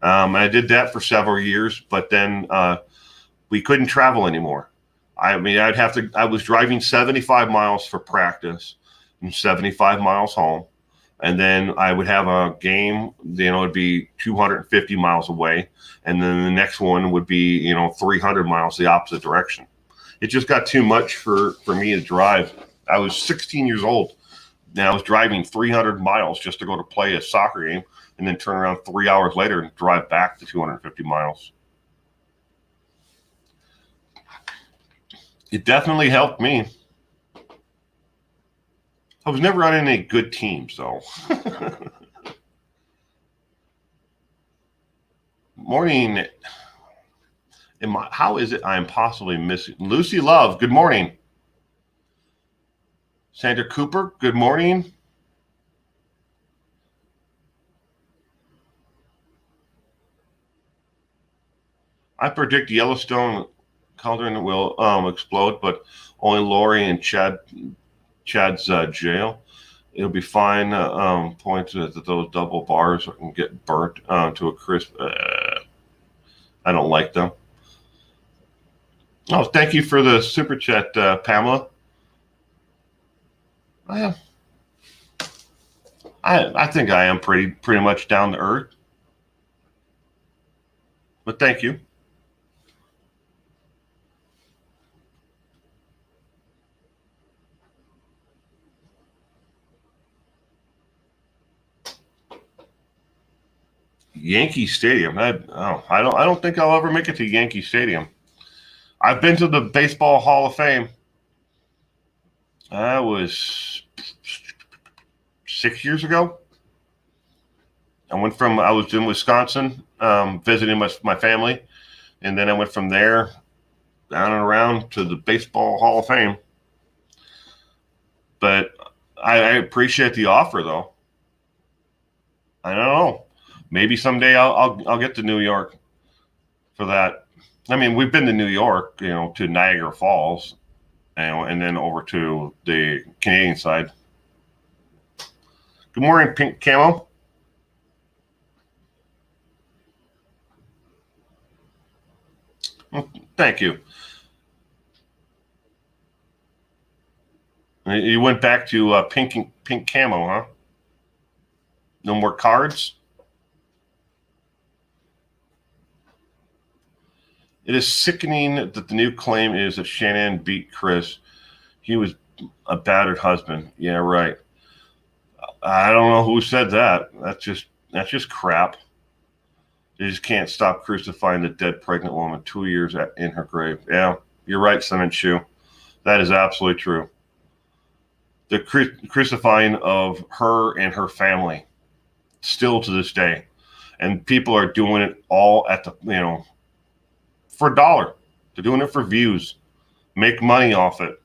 I did that for several years, but then we couldn't travel anymore. I was driving 75 miles for practice and 75 miles home. And then I would have a game, it'd be 250 miles away. And then the next one would be, 300 miles the opposite direction. It just got too much for me to drive. I was 16 years old. And I was driving 300 miles just to go to play a soccer game and then turn around 3 hours later and drive back to 250 miles. It definitely helped me. I was never on any good teams, though. Morning. How is it I am possibly missing? Lucy Love, good morning. Sandra Cooper, good morning. I predict Yellowstone cauldron will explode, but only Lori and Chad's jail. It'll be fine. Point to that those double bars can get burnt to a crisp. I don't like them. Oh, thank you for the super chat, Pamela. I think I am pretty much down to earth. But thank you. Yankee Stadium. I don't think I'll ever make it to Yankee Stadium. I've been to the Baseball Hall of Fame. That was 6 years ago. I was in Wisconsin visiting my family, and then I went from there down and around to the Baseball Hall of Fame. But I appreciate the offer, though. I don't know. Maybe someday I'll get to New York for that. I mean, we've been to New York, to Niagara Falls, and then over to the Canadian side. Good morning, Pink Camo. Thank you. You went back to pink camo, huh? No more cards? It is sickening that the new claim is that Shannon beat Chris. He was a battered husband. Yeah, right. I don't know who said that. That's just crap. They just can't stop crucifying the dead pregnant woman 2 years in her grave. Yeah, you're right, Cement Shoe. That is absolutely true. The crucifying of her and her family, still to this day, and people are doing it all at the for $1. They're doing it for views, make money off it,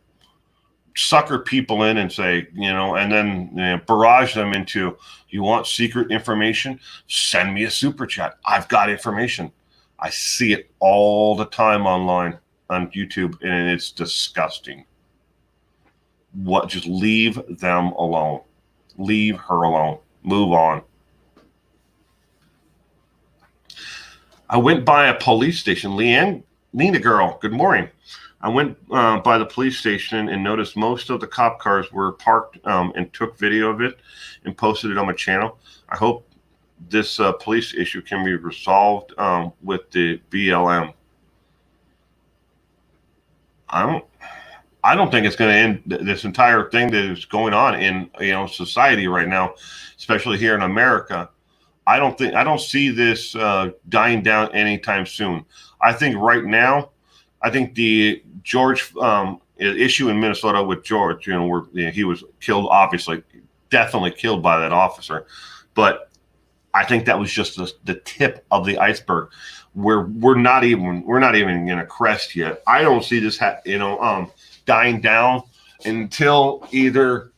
sucker people in and say, and then barrage them into, you want secret information? Send me a super chat. I've got information. I see it all the time online on YouTube, and it's disgusting. Just leave them alone. Leave her alone. Move on. I went by a police station. Nina girl, good morning. I went by the police station and noticed most of the cop cars were parked and took video of it and posted it on my channel. I hope this police issue can be resolved with the BLM. I don't think it's going to end this entire thing that is going on in society right now, especially here in America. I don't see this dying down anytime soon. I think right now, the George issue in Minnesota with George, where he was killed, obviously, definitely killed by that officer, but I think that was just the tip of the iceberg. Where we're not even in a crest yet. I don't see this dying down until either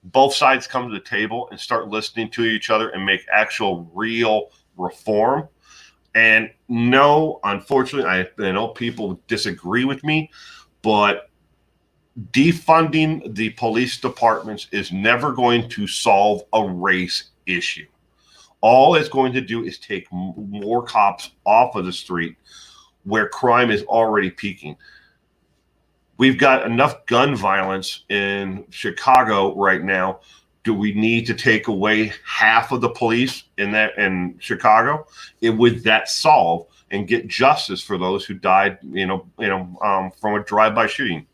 both sides come to the table and start listening to each other and make actual real reform. And no, unfortunately, I know people disagree with me, but defunding the police departments is never going to solve a race issue. All it's going to do is take more cops off of the street where crime is already peaking. We've got enough gun violence in Chicago right now. Do we need to take away half of the police in Chicago? Would that solve and get justice for those who died, from a drive-by shooting,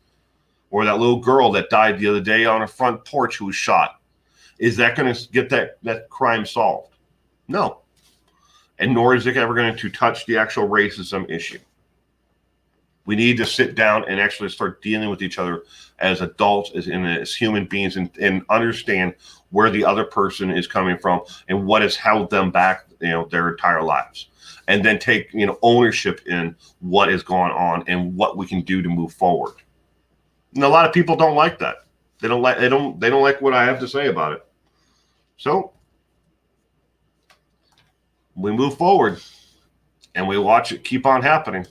or that little girl that died the other day on a front porch who was shot? Is that going to get that crime solved? No, and nor is it ever going to touch the actual racism issue. We need to sit down and actually start dealing with each other as adults, as human beings, and understand where the other person is coming from and what has held them back, their entire lives, and then take ownership in what is going on and what we can do to move forward. And a lot of people don't like that. They don't like what I have to say about it. So we move forward and we watch it keep on happening.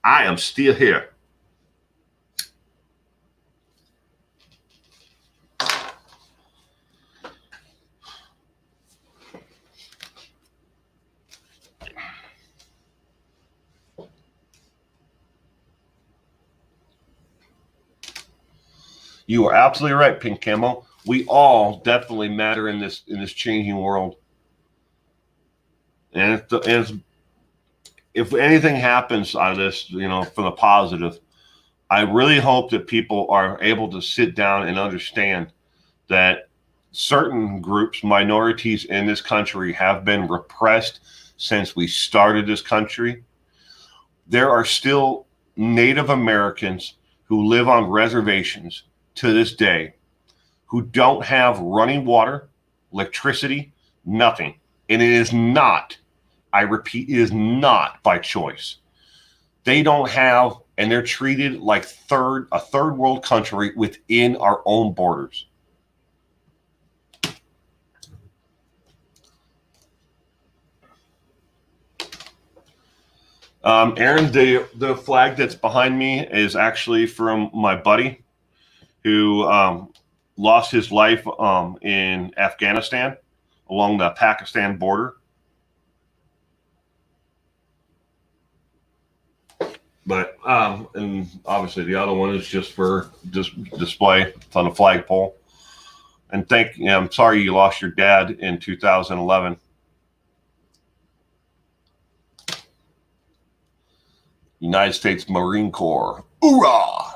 I am still here. You are absolutely right, Pink Camo. We all definitely matter in this changing world. And if anything happens out of this, for the positive, I really hope that people are able to sit down and understand that certain groups, minorities in this country have been repressed since we started this country. There are still Native Americans who live on reservations to this day who don't have running water, electricity, nothing. And it is not, I repeat, it is not by choice. They don't have, and they're treated like a third world country within our own borders. Aaron, the flag that's behind me is actually from my buddy who lost his life in Afghanistan along the Pakistan border. But and obviously the other one is just for display. It's on a flagpole. And I'm sorry you lost your dad in 2011. United States Marine Corps. Hoorah!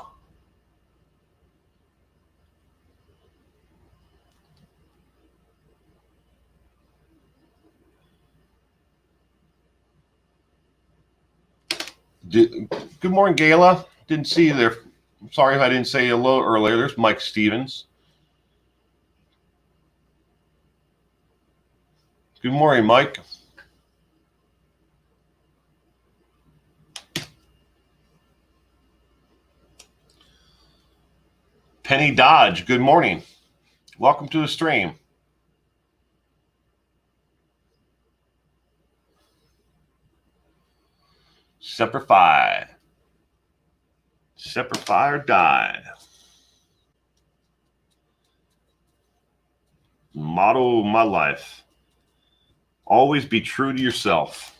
Good morning, Gayla. Didn't see you there. I'm sorry if I didn't say hello earlier. There's Mike Stevens. Good morning, Mike. Penny Dodge, good morning. Welcome to the stream. Semper Fi. Semper Fi or die. Motto of my life. Always be true to yourself.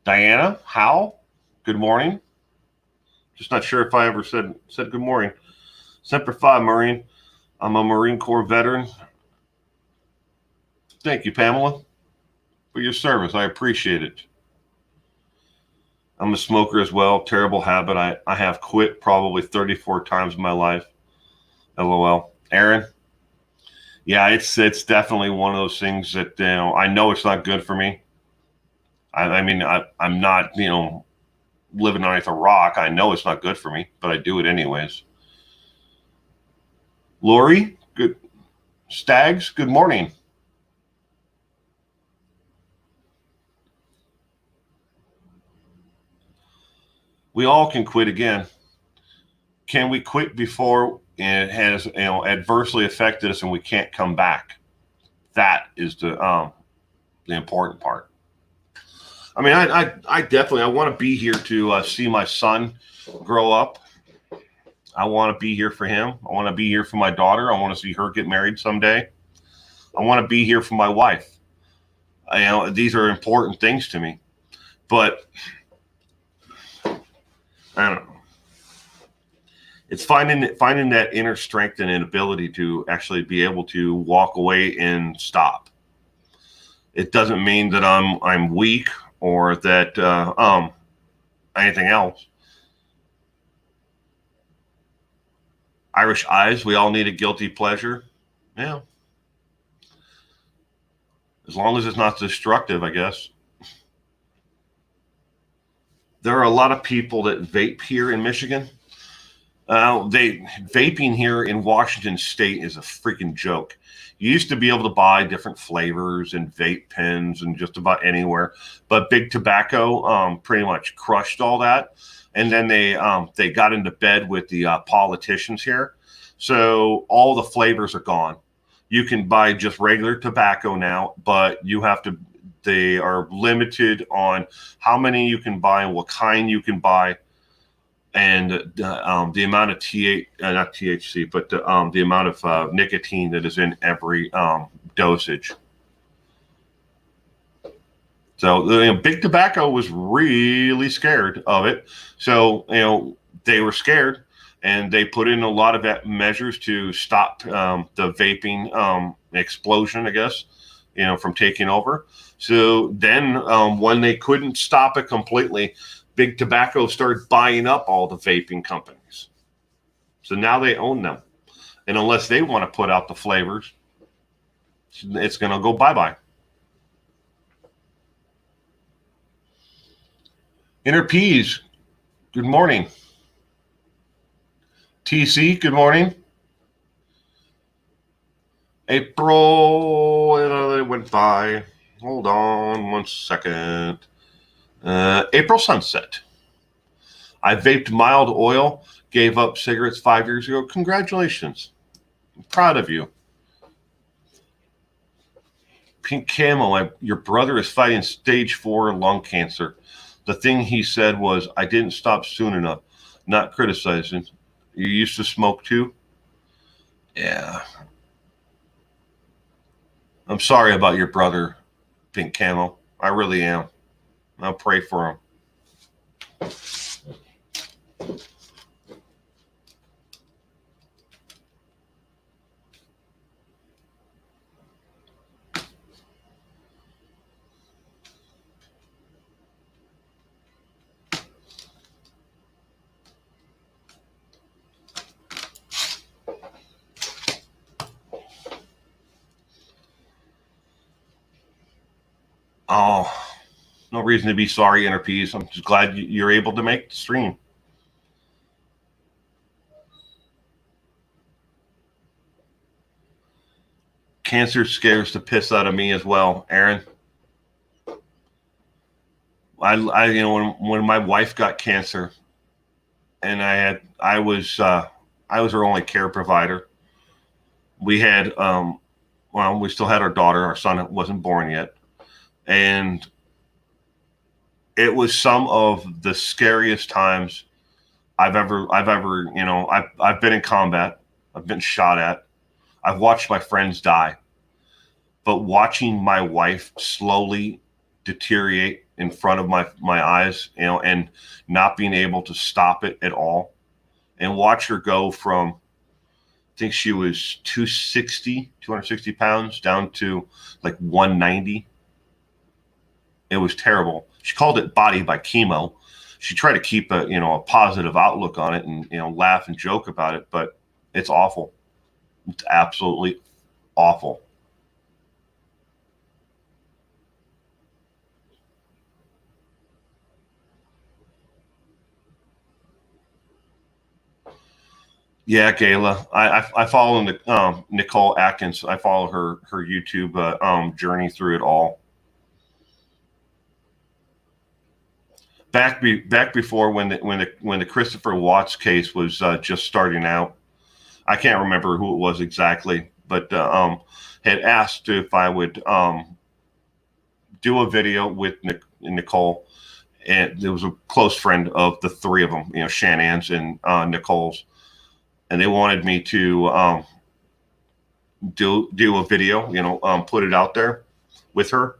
Diana, how? Good morning. Just not sure if I ever said good morning. Semper Fi, Marine. I'm a Marine Corps veteran. Thank you, Pamela, for your service. I appreciate it. I'm a smoker as well. Terrible habit. I have quit probably 34 times in my life. LOL. Aaron? Yeah, it's definitely one of those things that I know it's not good for me. I mean, I'm not, living underneath a rock. I know it's not good for me, but I do it anyways. Lori, good. Stags, good morning. We all can quit again. Can we quit before it has adversely affected us and we can't come back? That is the important part. I mean, I definitely want to be here to see my son grow up. I want to be here for him. I want to be here for my daughter. I want to see her get married someday. I want to be here for my wife. These are important things to me, but I don't know. It's finding that inner strength and an ability to actually be able to walk away and stop. It doesn't mean that I'm weak or that anything else. Irish Eyes, we all need a guilty pleasure. Yeah. As long as it's not destructive, I guess. There are a lot of people that vape here in Michigan. Vaping here in Washington State is a freaking joke. You used to be able to buy different flavors and vape pens and just about anywhere, but Big Tobacco pretty much crushed all that, and then they got into bed with the politicians here, so all the flavors are gone. You can buy just regular tobacco now, but they are limited on how many you can buy and what kind you can buy. And the amount of not THC, but the amount of nicotine that is in every dosage. So Big Tobacco was really scared of it. So they were scared. and they put in a lot of measures to stop the vaping explosion, I guess, from taking over. So then when they couldn't stop it completely, Big Tobacco started buying up all the vaping companies. So now they own them. And unless they want to put out the flavors, it's going to go bye-bye. Inner Peas, good morning. TC, good morning. April, it went by. Hold on 1 second. April Sunset. I vaped mild oil, gave up cigarettes 5 years ago. Congratulations. I'm proud of you. Pink Camo, your brother is fighting stage 4 lung cancer. The thing he said was, I didn't stop soon enough. Not criticizing. You used to smoke too? Yeah. I'm sorry about your brother, Pink Camo. I really am. I'll pray for him. Oh, no reason to be sorry, Inner Peas. I'm just glad you're able to make the stream. Cancer scares the piss out of me as well, Aaron. When my wife got cancer, and I was her only care provider. We had we still had our daughter. Our son wasn't born yet. And it was some of the scariest times I've ever, I've been in combat. I've been shot at. I've watched my friends die. But watching my wife slowly deteriorate in front of my eyes, and not being able to stop it at all, and watch her go from, I think she was 260 pounds down to like 190. It was terrible. She called it body by chemo. She tried to keep a positive outlook on it and laugh and joke about it, but it's awful. It's absolutely awful. Yeah, Gayla. I follow Nicole Atkins. I follow her YouTube journey through it all. Back before when the Christopher Watts case was just starting out, I can't remember who it was exactly, but had asked if I would do a video with Nicole, and there was a close friend of the three of them, Shannon's and Nicole's, and they wanted me to do a video, put it out there with her,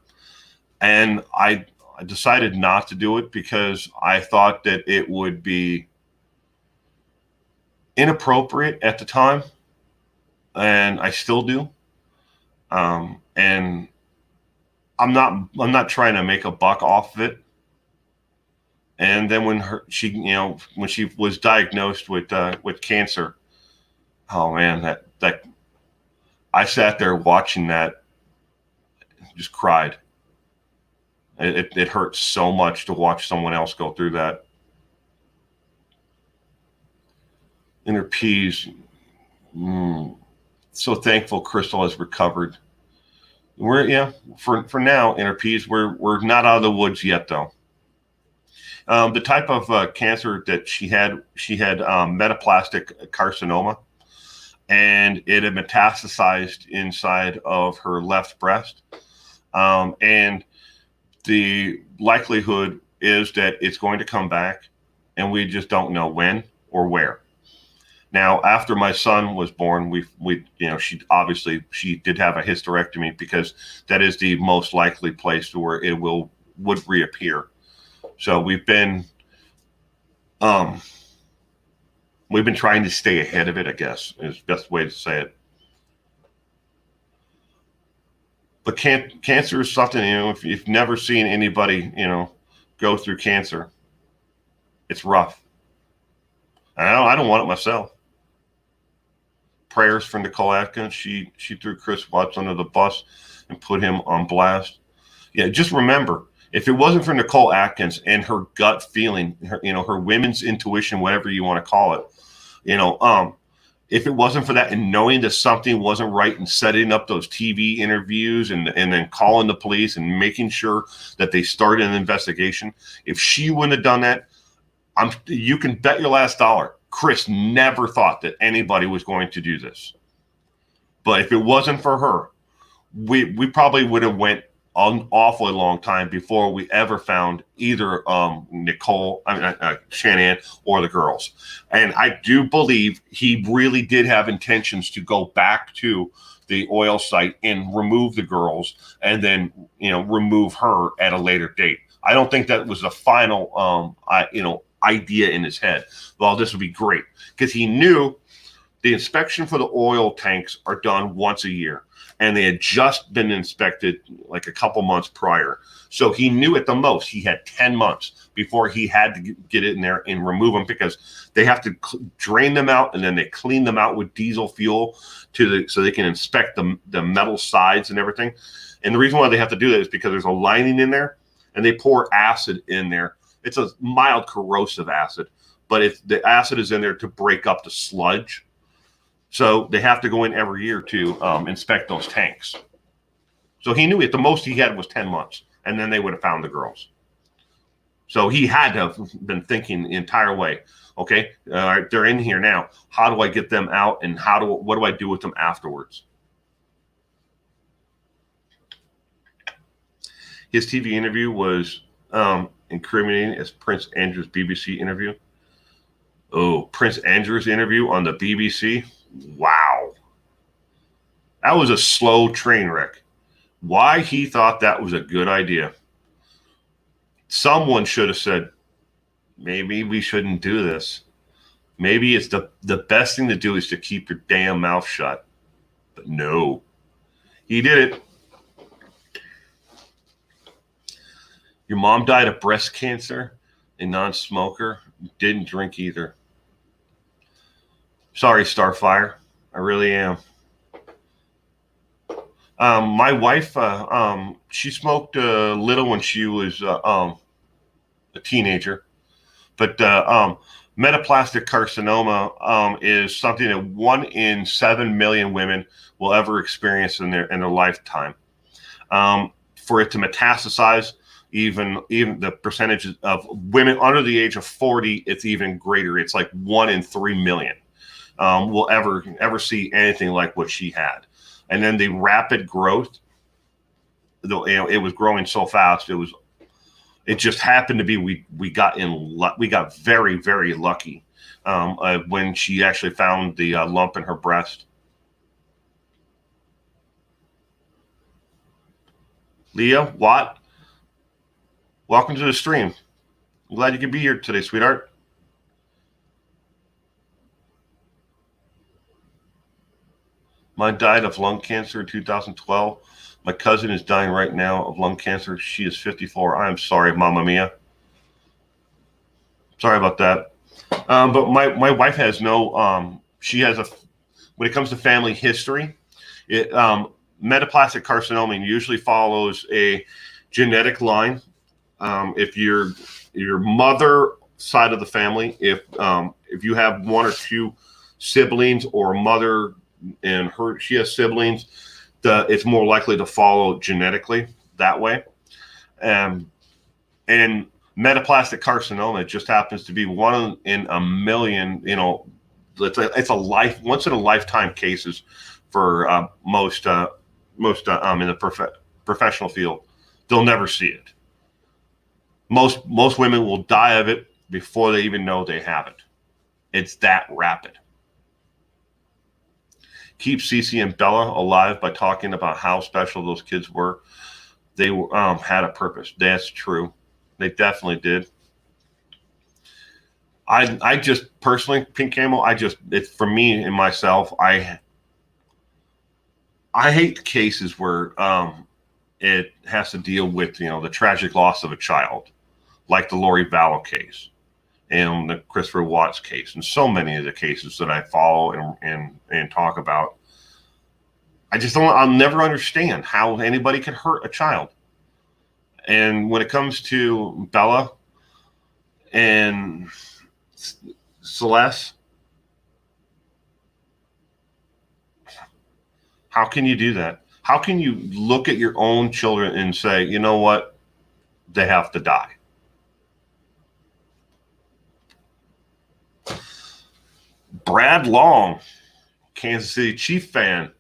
and I decided not to do it because I thought that it would be inappropriate at the time, and I still do. And I'm not trying to make a buck off of it. And then when she was diagnosed with cancer, oh man, that I sat there watching that, just cried. It hurts so much to watch someone else go through that. Inner Peas. So thankful Crystal has recovered. For now, Inner Peas, we're not out of the woods yet though. The type of cancer that she had metaplastic carcinoma, and it had metastasized inside of her left breast, and the likelihood is that it's going to come back, and we just don't know when or where. Now, after my son was born, she did have a hysterectomy because that is the most likely place to where it would reappear. So we've been We've been trying to stay ahead of it, I guess, is the best way to say it. But cancer is something, if you've never seen anybody, go through cancer, it's rough. I don't want it myself. Prayers for Nicole Atkins. She threw Chris Watts under the bus and put him on blast. Yeah, just remember, if it wasn't for Nicole Atkins and her gut feeling, her women's intuition, whatever you want to call it, if it wasn't for that and knowing that something wasn't right and setting up those TV interviews and then calling the police and making sure that they started an investigation, if she wouldn't have done that, you can bet your last dollar, Chris never thought that anybody was going to do this. But if it wasn't for her, we probably would have went an awfully long time before we ever found either Shanann or the girls. And I do believe he really did have intentions to go back to the oil site and remove the girls and then, remove her at a later date. I don't think that was the final, idea in his head. Well, this would be great because he knew the inspection for the oil tanks are done once a year. And they had just been inspected like a couple months prior. So he knew at the most he had 10 months before he had to get in there and remove them because they have to drain them out and then they clean them out with diesel fuel so they can inspect the metal sides and everything. And the reason why they have to do that is because there's a lining in there and they pour acid in there. It's a mild corrosive acid, but the acid is in there to break up the sludge. So they have to go in every year to inspect those tanks. So he knew at the most he had was 10 months, and then they would have found the girls. So he had to have been thinking the entire way, okay, they're in here now. How do I get them out, and what do I do with them afterwards? His TV interview was incriminating as Prince Andrew's BBC interview. Oh, Prince Andrew's interview on the BBC? Wow. That was a slow train wreck. Why he thought that was a good idea. Someone should have said, maybe we shouldn't do this. Maybe it's the best thing to do is to keep your damn mouth shut. But no, he did it. Your mom died of breast cancer, a non-smoker, didn't drink either. Sorry, Starfire. I really am. My wife, she smoked a little when she was a teenager. But metaplastic carcinoma is something that 1 in 7 million women will ever experience in their lifetime. For it to metastasize, even the percentages of women under the age of 40, it's even greater. It's like 1 in 3 million. Will ever see anything like what she had. And then the rapid growth, it was growing so fast. It just happened to be we got very, very lucky when she actually found the lump in her breast. Leah Watt, welcome to the stream. I'm glad you could be here today, sweetheart. Mine died of lung cancer in 2012. My cousin is dying right now of lung cancer. She is 54. I'm sorry, Mama Mia. Sorry about that. But my wife has no. She has when it comes to family history, metaplastic carcinoma usually follows a genetic line. If your mother side of the family, if you have 1 or 2 siblings or mother and she has siblings, it's more likely to follow genetically that way. And metaplastic carcinoma just happens to be 1 in a million. It's a once in a lifetime cases for most in the professional field. They'll never see it. Most women will die of it before they even know they have it. It's that rapid. Keep Cece and Bella alive by talking about how special those kids were. They had a purpose. That's true. They definitely did. I just personally, Pink Camo, it's for me and myself, I hate cases where it has to deal with, the tragic loss of a child, like the Lori Vallow case and the Christopher Watts case, and so many of the cases that I follow and talk about. I just don't. I'll never understand how anybody could hurt a child. And when it comes to Bella and Celeste, how can you do that? How can you look at your own children and say, you know what, they have to die? Brad Long, Kansas City Chief fan.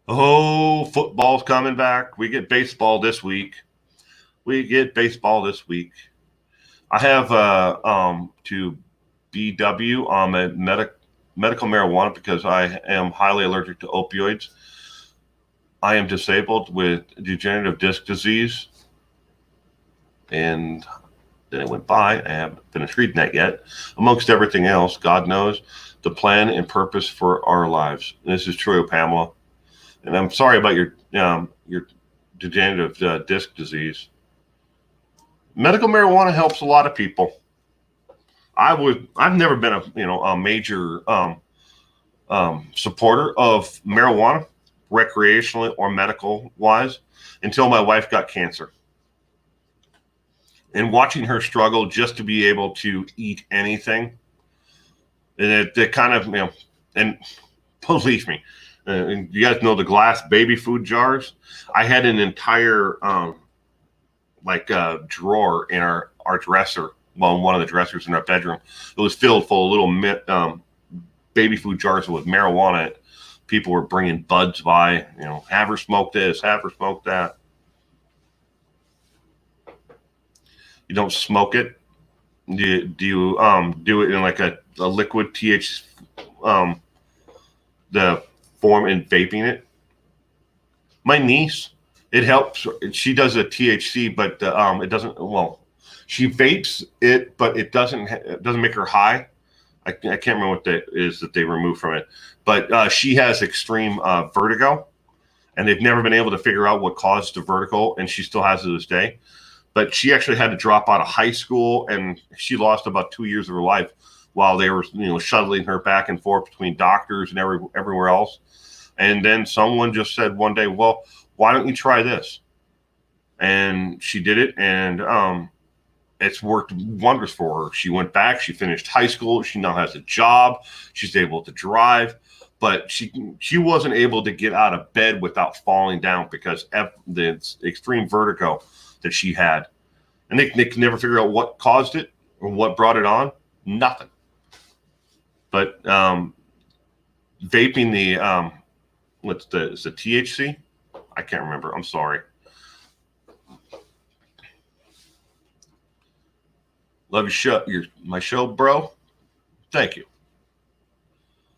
Oh, football's coming back. We get baseball this week. I have to BW on a medical marijuana because I am highly allergic to opioids. I am disabled with degenerative disc disease. And then it went by. I haven't finished reading that yet. Amongst everything else, God knows the plan and purpose for our lives. And this is true, Pamela. And I'm sorry about your degenerative disc disease. Medical marijuana helps a lot of people. I've never been a major supporter of marijuana, recreationally or medical wise, until my wife got cancer. And watching her struggle just to be able to eat anything, and it kind of, and believe me, you guys know the glass baby food jars. I had an entire drawer in our dresser, one of the dressers in our bedroom. It was filled full of little baby food jars with marijuana. People were bringing buds by, have her smoke this, have her smoke that. You don't smoke it. Do you do it in like a liquid THC, the form in vaping it? My niece, it helps. She does a THC, but it doesn't. Well, she vapes it, but it doesn't make her high. I can't remember what that is that they remove from it. But she has extreme vertigo, and they've never been able to figure out what caused the vertigo, and she still has it to this day. But she actually had to drop out of high school, and she lost about 2 years of her life while they were, shuttling her back and forth between doctors and everywhere else. And then someone just said one day, well, why don't you try this? And she did it, and it's worked wonders for her. She went back, she finished high school, she now has a job, she's able to drive, but she wasn't able to get out of bed without falling down because of the extreme vertigo that she had. And they could never figure out what caused it or what brought it on. Nothing. But vaping is the THC? I can't remember. I'm sorry. Love my show, bro. Thank you.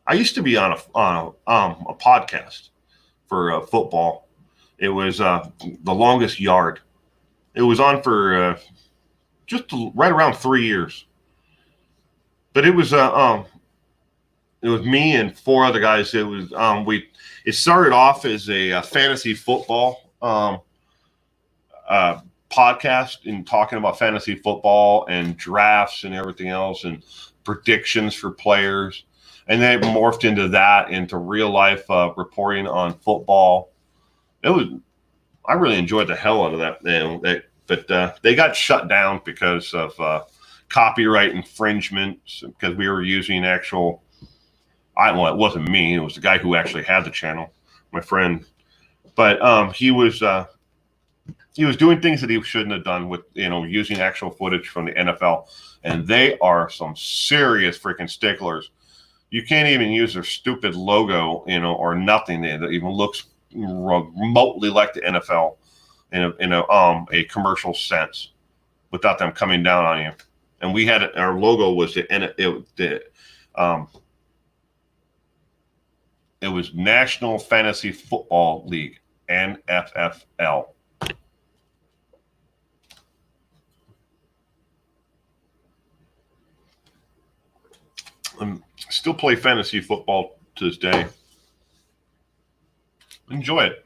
I used to be on a podcast for football. It was The Longest Yard. It was on for just right around 3 years. But it was me and 4 other guys. It was it started off as a fantasy football podcast and talking about fantasy football and drafts and everything else and predictions for players. And then it morphed into real life reporting on football. I really enjoyed the hell out of that. But they got shut down because of copyright infringements because we were using actual. It wasn't me. It was the guy who actually had the channel, my friend. But he was doing things that he shouldn't have done with using actual footage from the NFL, and they are some serious freaking sticklers. You can't even use their stupid logo, or nothing that even looks remotely like the NFL in a commercial sense without them coming down on you. And we had our logo was it was National Fantasy Football League, NFFL. Still play fantasy football to this day. Enjoy it.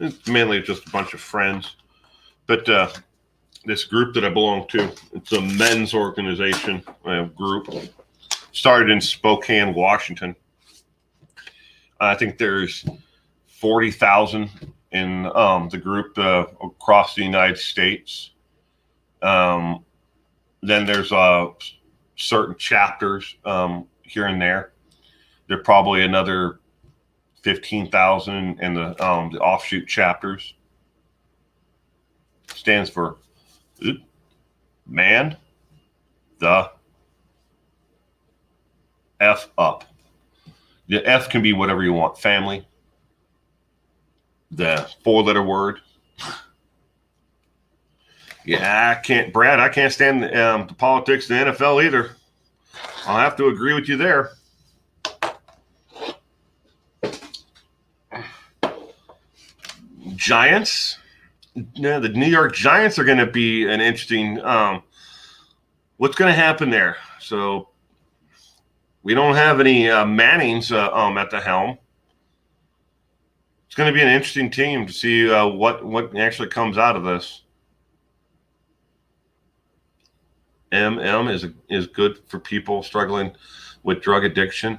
It's mainly just a bunch of friends. But this group that I belong to, it's a men's organization group. Started in Spokane, Washington. I think there's 40,000 in the group across the United States. Then there's certain chapters here and there. There are probably another 15,000 in the offshoot chapters. Stands for man the F up. The F can be whatever you want. Family. The 4-letter word. Yeah, I can't stand the politics of the NFL either. I'll have to agree with you there. Giants. Yeah, the New York Giants are going to be an interesting. What's going to happen there? So we don't have any Mannings at the helm. It's going to be an interesting team to see what actually comes out of this. MM is good for people struggling with drug addiction,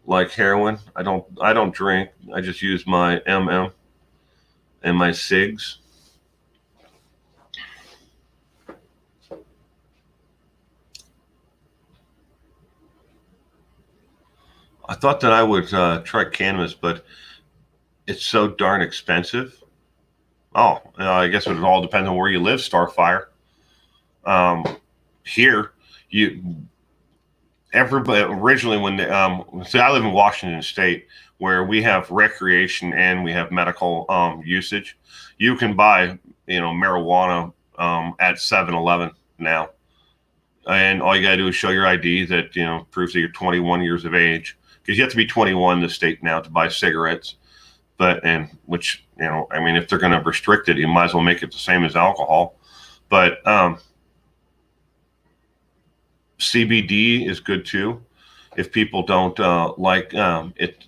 like heroin. I don't drink. I just use my MM and my cigs. I thought that I would try cannabis, but it's so darn expensive. Oh, I guess it all depends on where you live, Starfire. Here, everybody originally when I live in Washington State, where we have recreation and we have medical usage. You can buy marijuana at 7-Eleven now, and all you gotta do is show your ID that proves that you're 21 years of age, because you have to be 21 in the state now to buy cigarettes. But if they're going to restrict it, you might as well make it the same as alcohol. But CBD is good too. If people don't like it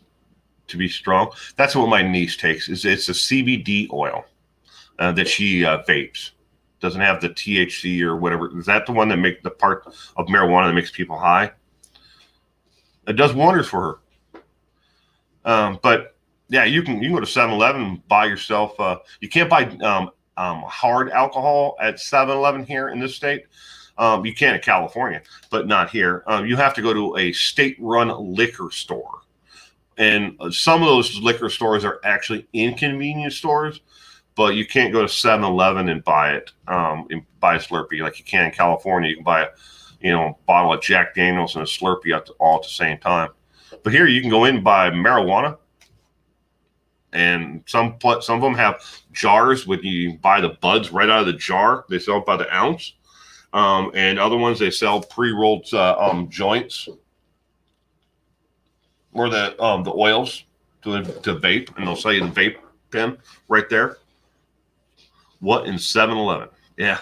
to be strong, that's what my niece takes. It's a CBD oil that she vapes. Doesn't have the THC or whatever. Is that the one that makes the part of marijuana that makes people high? It does wonders for her. But yeah, you can go to 7-Eleven and buy yourself. You can't buy hard alcohol at 7-Eleven here in this state. You can in California, but not here. You have to go to a state-run liquor store. And some of those liquor stores are actually in convenience stores, but you can't go to 7-Eleven and buy it, and buy a Slurpee like you can in California. You can buy a bottle of Jack Daniels and a Slurpee all at the same time. But here you can go in and buy marijuana. And some of them have jars with you buy the buds right out of the jar. They sell it by the ounce. And other ones, they sell pre-rolled joints or the oils to vape, and they'll sell you the vape pen right there. What in 7-Eleven? Yeah.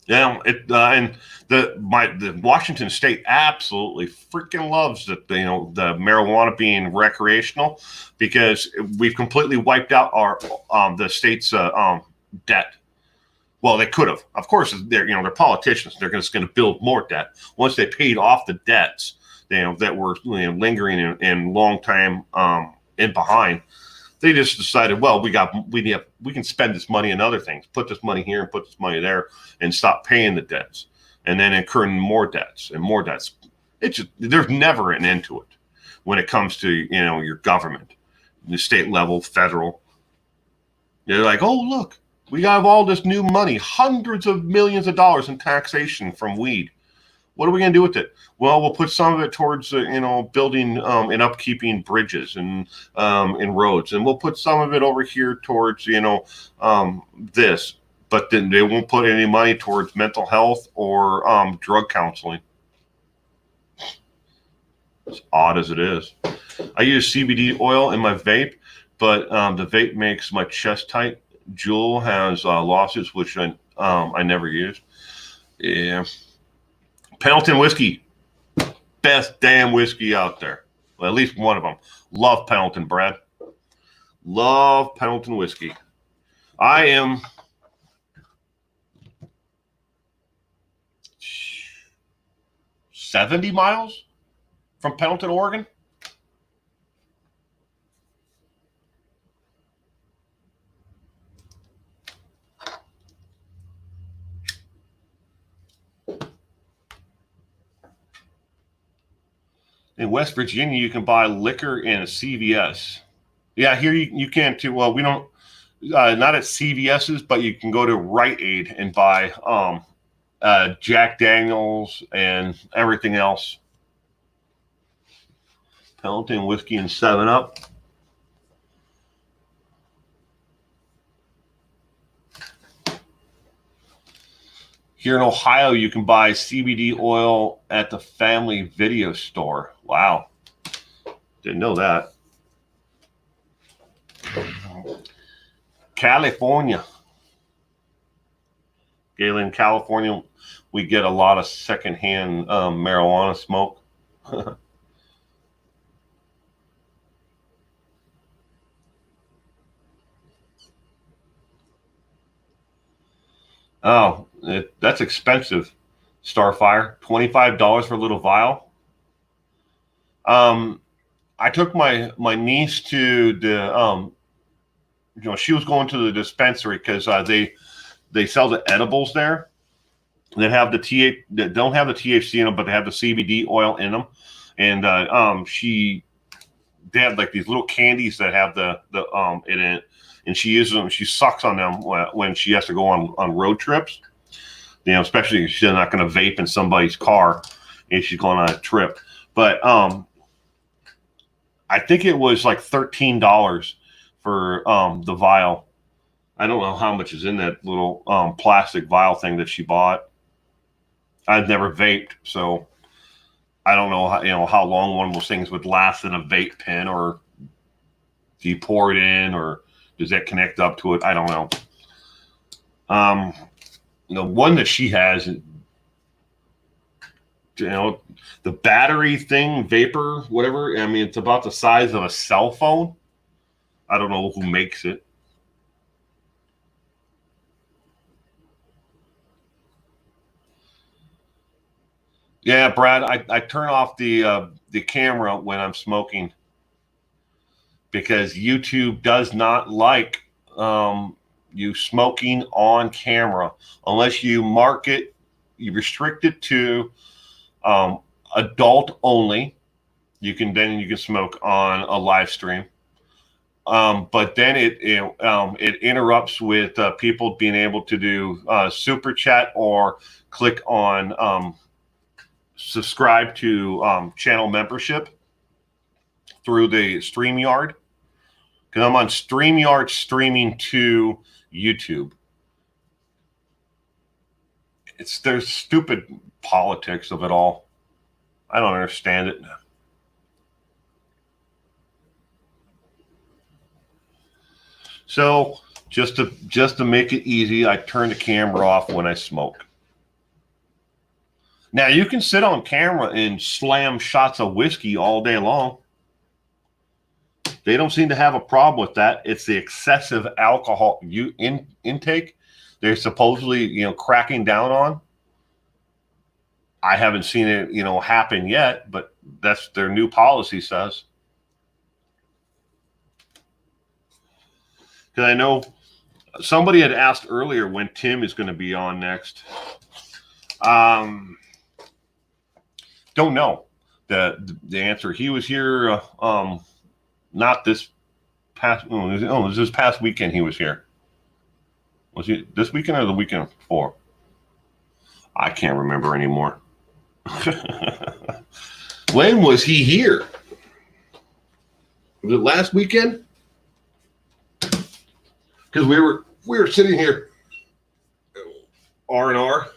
Yeah, and the Washington State absolutely freaking loves the marijuana being recreational, because we've completely wiped out our the state's debt. Well, they could have. Of course, they're politicians. They're just going to build more debt once they paid off the debts that were lingering and long time in behind. They just decided, well, we can spend this money on other things, put this money here and put this money there, and stop paying the debts, and then incurring more debts and more debts. There's never an end to it when it comes to your government, the state level, federal. They're like, oh look, we have all this new money, hundreds of millions of dollars in taxation from weed. What are we going to do with it? Well, we'll put some of it towards, building and upkeeping bridges and roads, and we'll put some of it over here towards, this. But then they won't put any money towards mental health or drug counseling. As odd as it is, I use CBD oil in my vape, but the vape makes my chest tight. Juul has lawsuits, which I never use. Yeah. Pendleton whiskey best damn whiskey out there. Well, at least one of them. Love Pendleton, Brad. Love Pendleton whiskey. I am 70 miles from Pendleton, Oregon. In West Virginia, you can buy liquor in a CVS. Yeah, here you can too. Well, we don't, not at CVS's, but you can go to Rite Aid and buy Jack Daniels and everything else. Pendleton whiskey and 7-Up. Here in Ohio, you can buy CBD oil at the Family Video Store. Wow. Didn't know that. California. Galen, California, we get a lot of secondhand marijuana smoke. Oh, that's expensive. Starfire, $25 for a little vial. I took my niece to the she was going to the dispensary because they sell the edibles there that have that don't have the THC in them, but they have the CBD oil in them. And they have like these little candies that have the in it, and she uses them. She sucks on them when she has to go on road trips. Especially if she's not going to vape in somebody's car if she's going on a trip. But I think it was like $13 for the vial. I don't know how much is in that little plastic vial thing that she bought. I've never vaped, so I don't know how long one of those things would last in a vape pen, or do you pour it in, or does that connect up to it? I don't know. The one that she has, the battery thing, vapor, whatever. I mean, it's about the size of a cell phone. I don't know who makes it. Yeah, Brad, I turn off the camera when I'm smoking because YouTube does not like you smoking on camera unless you mark it, you restrict it to adult only. You can smoke on a live stream. But then it interrupts with people being able to do super chat or click on subscribe to channel membership through the StreamYard, because I'm on StreamYard streaming to YouTube. There's stupid politics of it all. I don't understand it. So just to make it easy, I turn the camera off when I smoke. Now you can sit on camera and slam shots of whiskey all day long. They don't seem to have a problem with that. It's the excessive alcohol intake they're supposedly cracking down on. I haven't seen it happen yet, but that's their new policy says. Because I know somebody had asked earlier when Tim is going to be on next. Don't know the answer. He was here not this past. Oh, it was this past weekend. He was here. Was he this weekend or the weekend before? I can't remember anymore. When was he here? Was it last weekend? Because we were sitting here, R&R,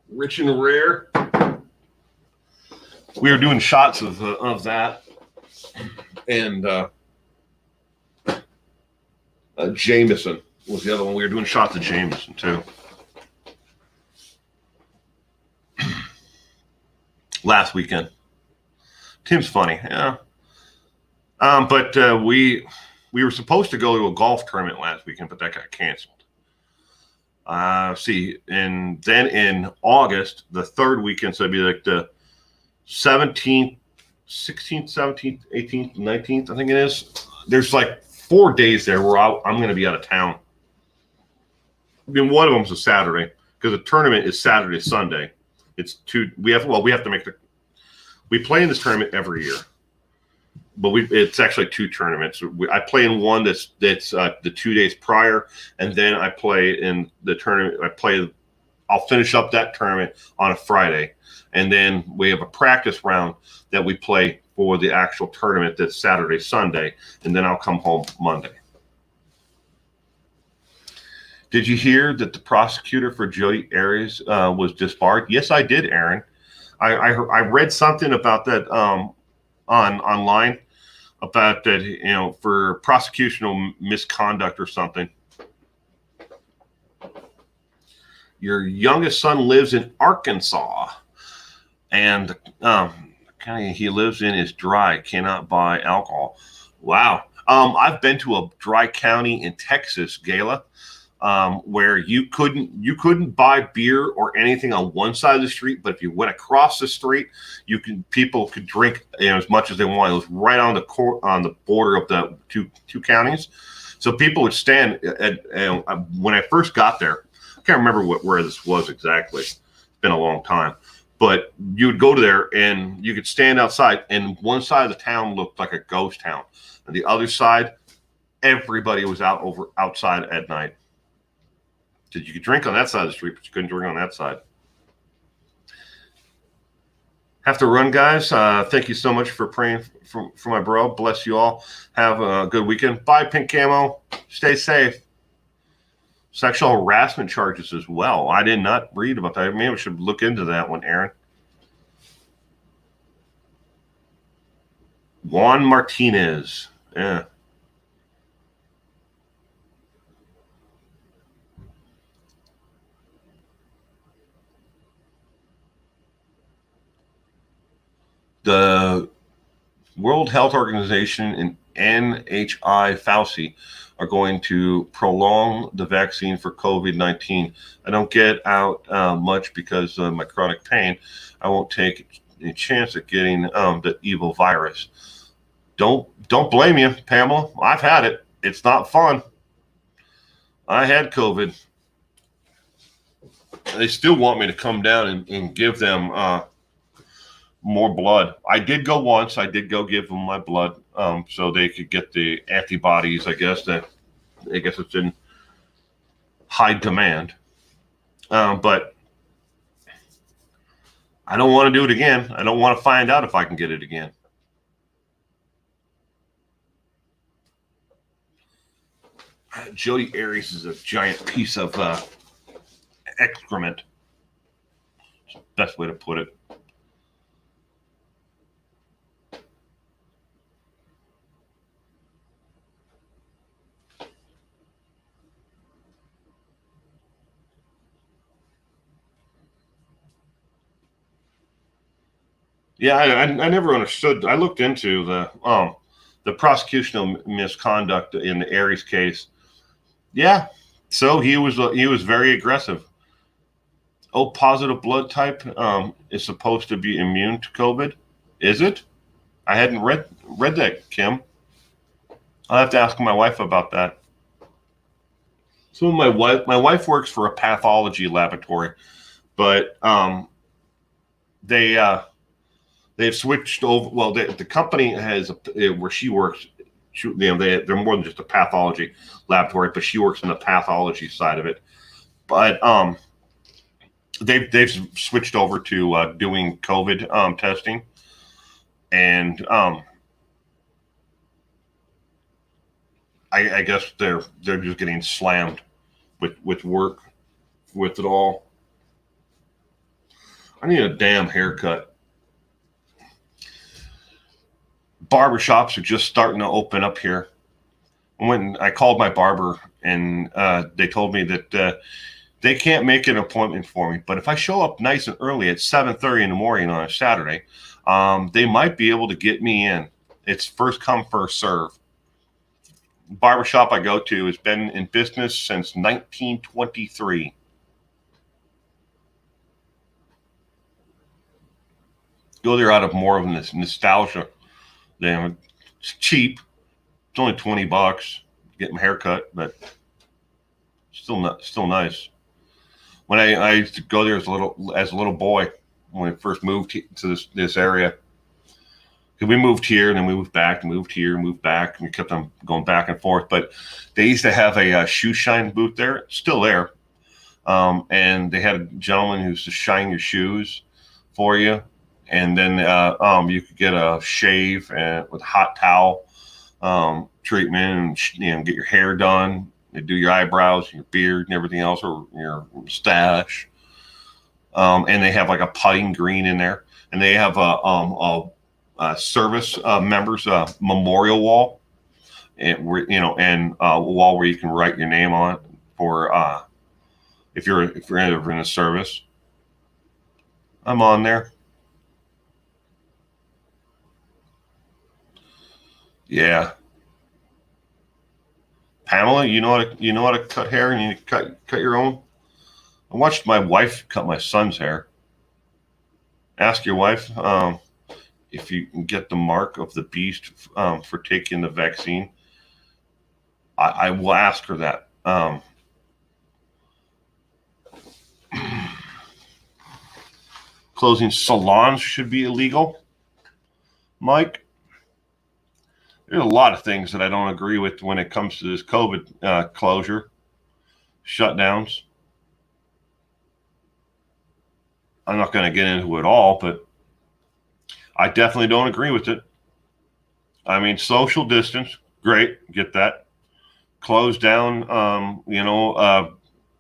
Rich and Rare. We were doing shots of that, and Jameson was the other one. We were doing shots of Jameson too. last weekend. Tim's funny, yeah. But we were supposed to go to a golf tournament last weekend, but that got canceled. See, and then in August, the third weekend, so it'd be like the 17th, 16th, 17th, 18th, 19th, I think it is. There's like 4 days there where I'm going to be out of town. I mean, one of them's a Saturday because the tournament is Saturday, Sunday. It's two. We have to make we play in this tournament every year, but it's actually two tournaments. I play in one that's the 2 days prior, and then I play in the tournament. I'll finish up that tournament on a Friday, and then we have a practice round that we play for the actual tournament that's Saturday, Sunday, and then I'll come home Monday. Did you hear that the prosecutor for Jodi Arias was disbarred? Yes, I did, Aaron. I read something about that online about that, for prosecutional misconduct or something. Your youngest son lives in Arkansas, and the county he lives in is dry, cannot buy alcohol. Wow. I've been to a dry county in Texas, Gala, where you couldn't buy beer or anything on one side of the street, but if you went across the street, people could drink as much as they wanted. It was right on the border of the two counties, so people would stand. When I first got there, I can't remember where this was exactly. It's been a long time, but you would go to there and you could stand outside, and one side of the town looked like a ghost town, and the other side, everybody was outside at night. You could drink on that side of the street, but you couldn't drink on that side. Have to run, guys. Thank you so much for praying for my bro. Bless you all. Have a good weekend. Bye, Pink Camo. Stay safe. Sexual harassment charges as well. I did not read about that. Maybe we should look into that one, Aaron. Juan Martinez. Yeah. The World Health Organization and NHI Fauci are going to prolong the vaccine for COVID-19. I don't get out much because of my chronic pain. I won't take any chance at getting the evil virus. Don't blame you, Pamela. I've had it. It's not fun. I had COVID. They still want me to come down and give them more blood. I did go once. I did go give them my blood so they could get the antibodies. I guess it's in high demand. But I don't want to do it again. I don't want to find out if I can get it again. Jodi Arias is a giant piece of excrement. That's the best way to put it. Yeah, I never understood. I looked into the prosecutional misconduct in the Arias case. Yeah, so he was very aggressive. O positive blood type is supposed to be immune to COVID. Is it? I hadn't read that, Kim. I'll have to ask my wife about that. So my wife works for a pathology laboratory, but they've switched over. Well, the company has where she works. They're more than just a pathology laboratory, but she works in the pathology side of it. But they've switched over to doing COVID testing, and I guess they're just getting slammed with work with it all. I need a damn haircut. Barbershops are just starting to open up here. When I called my barber, and they told me that They can't make an appointment for me, but if I show up nice and early at 7:30 in the morning on a Saturday, they might be able to get me in. It's first come, first serve. Barbershop I go to has been in business since 1923. Go there out of more of this nostalgia. Damn, it's cheap. It's only $20. Get my haircut, but still nice. When I used to go there as a little boy when I first moved to this area. Because we moved here and then we moved back, moved here, moved back, and we kept on going back and forth. But they used to have a shoe shine booth there, still there, and they had a gentleman who used to shine your shoes for you, and then you could get a shave and with a hot towel treatment, and get your hair done. They do your eyebrows, your beard, and everything else, or your mustache. And they have like a putting green in there, and they have a service members memorial wall, and a wall where you can write your name on it for if you're ever in a service. I'm on there. Yeah, Pamela, you know how to cut hair, and you cut your own. I watched my wife cut my son's hair. Ask your wife if you can get the mark of the beast for taking the vaccine. I will ask her that. Closing salons should be illegal. Mike, there's a lot of things that I don't agree with when it comes to this COVID closure, shutdowns. I'm not going to get into it all, but I definitely don't agree with it. I mean, social distance, great, get that. Close down,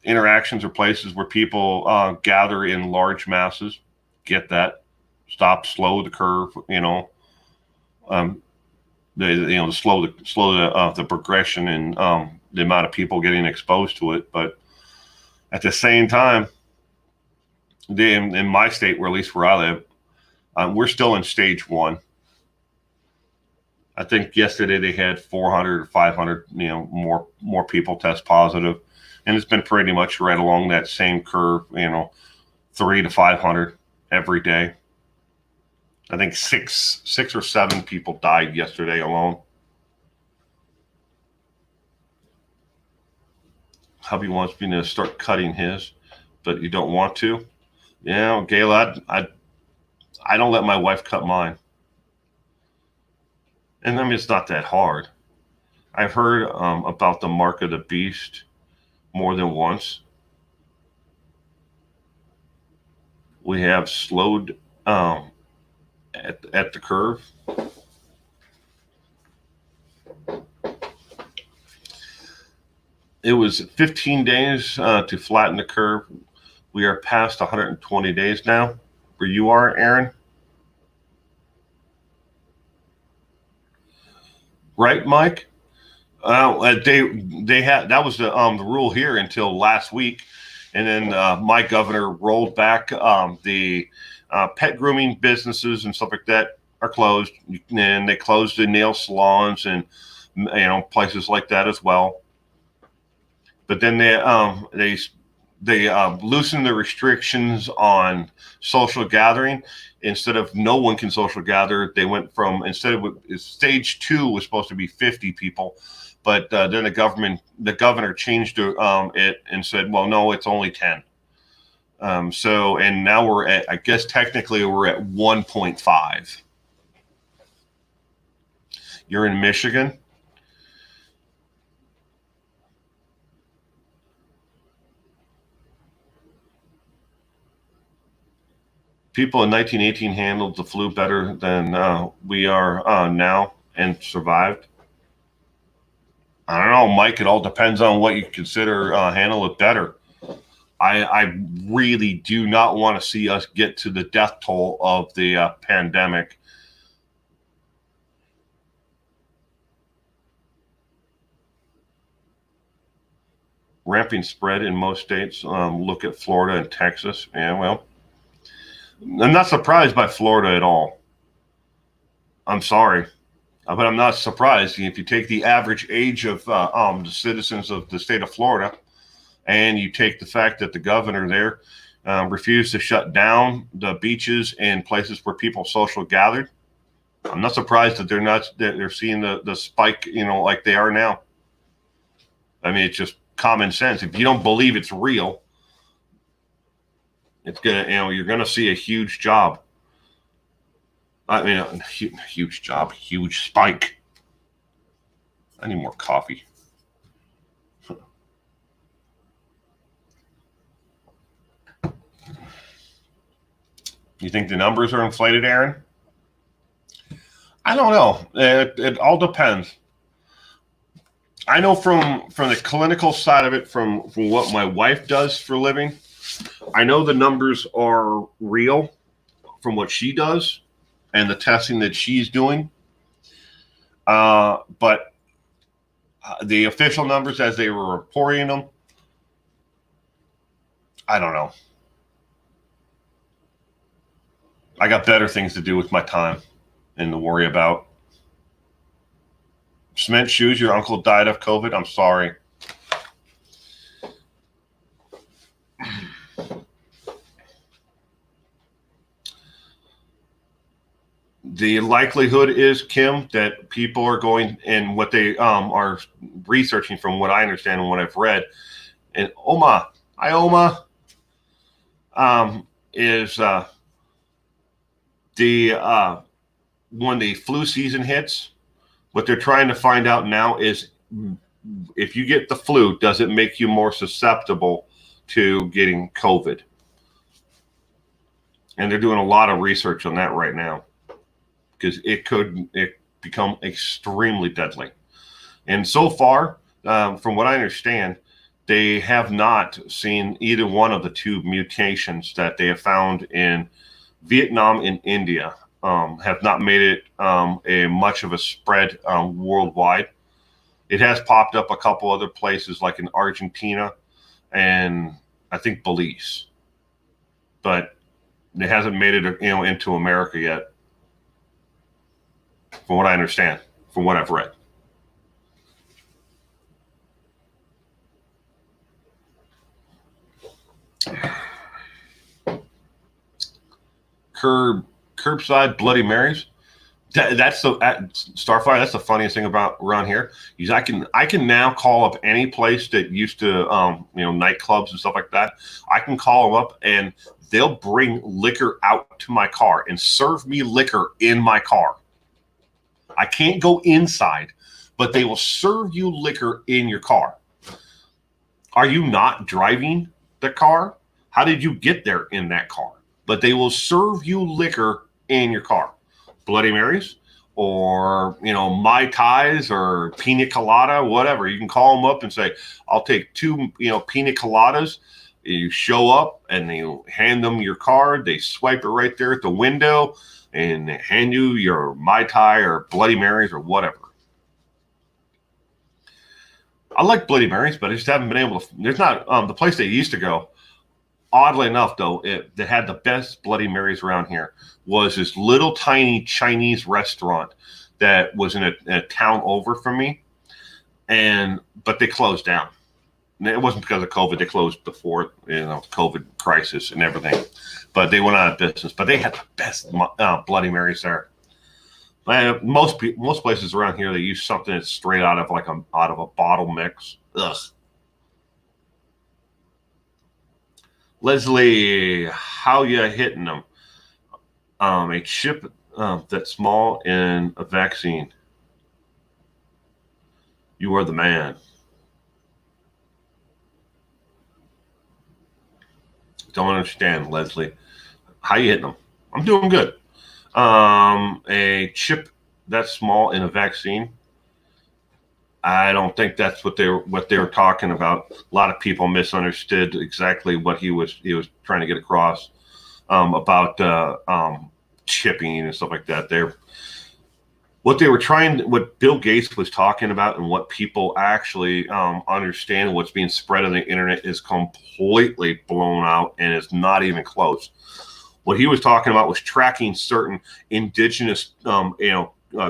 interactions or places where people gather in large masses, get that. Slow the curve, slow the progression and the amount of people getting exposed to it. But at the same time, in my state, where at least where I live, we're still in stage 1. I think yesterday they had 400 or 500, more people test positive, and it's been pretty much right along that same curve, 300 to 500 every day. I think six or seven people died yesterday alone. Hubby wants me to start cutting his, but you don't want to. Gail, I don't let my wife cut mine. And I mean, it's not that hard. I've heard about the mark of the beast more than once. We have slowed at the curve. It was 15 days to flatten the curve. We are past 120 days now. Where you are, Aaron? Right, Mike? They had that was the rule here until last week, and then my governor rolled back the pet grooming businesses and stuff like that are closed, and they closed the nail salons and places like that as well. But then they loosened the restrictions on social gathering. Instead of no one can social gather, they went from stage 2 was supposed to be 50 people, but then the governor changed it and said, well, no, it's only 10. And now we're at, I guess technically we're at 1.5. You're in Michigan. People in 1918 handled the flu better than we are now and survived. I don't know, Mike. It all depends on what you consider handle it better. I really do not want to see us get to the death toll of the pandemic. ramping spread in most states. Look at Florida and Texas. Yeah, well, I'm not surprised by Florida at all. I'm sorry, but I'm not surprised. If you take the average age of the citizens of the state of Florida, and you take the fact that the governor there refused to shut down the beaches and places where people social gathered, I'm not surprised that they're seeing the spike, like they are now. I mean, it's just common sense. If you don't believe it's real, it's gonna, you're gonna see a huge job. I mean, a huge job, huge spike. I need more coffee. You think the numbers are inflated, Aaron? I don't know. It all depends. I know from the clinical side of it, from what my wife does for a living, I know the numbers are real from what she does and the testing that she's doing. But the official numbers as they were reporting them, I don't know. I got better things to do with my time and to worry about. Cement shoes, your uncle died of COVID. I'm sorry. The likelihood is, Kim, that people are going, and what they are researching from what I understand and what I've read, and Oma, is when the flu season hits, what they're trying to find out now is if you get the flu, does it make you more susceptible to getting COVID? And they're doing a lot of research on that right now because it could become extremely deadly. And so far, from what I understand, they have not seen either one of the two mutations that they have found in Vietnam and India. Have not made it a much of a spread worldwide. It has popped up a couple other places like in Argentina and I think Belize, but it hasn't made it into America yet, from what I understand, from what I've read. Curbside Bloody Marys. That's the Starfire. That's the funniest thing about around here. Is I can now call up any place that used to nightclubs and stuff like that. I can call them up and they'll bring liquor out to my car and serve me liquor in my car. I can't go inside, but they will serve you liquor in your car. Are you not driving the car? How did you get there in that car? But they will serve you liquor in your car. Bloody Marys or, Mai Tais or Pina Colada, whatever. You can call them up and say, I'll take 2, Pina Coladas. You show up and you hand them your card. They swipe it right there at the window and they hand you your Mai Tai or Bloody Marys or whatever. I like Bloody Marys, but I just haven't been able to. There's not the place they used to go. Oddly enough, though, that had the best Bloody Marys around here was this little tiny Chinese restaurant that was in a town over from me, but they closed down. And it wasn't because of COVID; they closed before COVID crisis and everything. But they went out of business. But they had the best Bloody Marys there. Most places around here they use something that's straight out of a bottle mix. Ugh. Leslie, how you hitting them? A chip that's small in a vaccine. You are the man. Don't understand, Leslie. How you hitting them? I'm doing good. A chip that small in a vaccine. I don't think that's what they were talking about. A lot of people misunderstood exactly what he was trying to get across about chipping and stuff like that. what they were trying, what Bill Gates was talking about, and what people actually understand, what's being spread on the internet is completely blown out and is not even close. What he was talking about was tracking certain indigenous,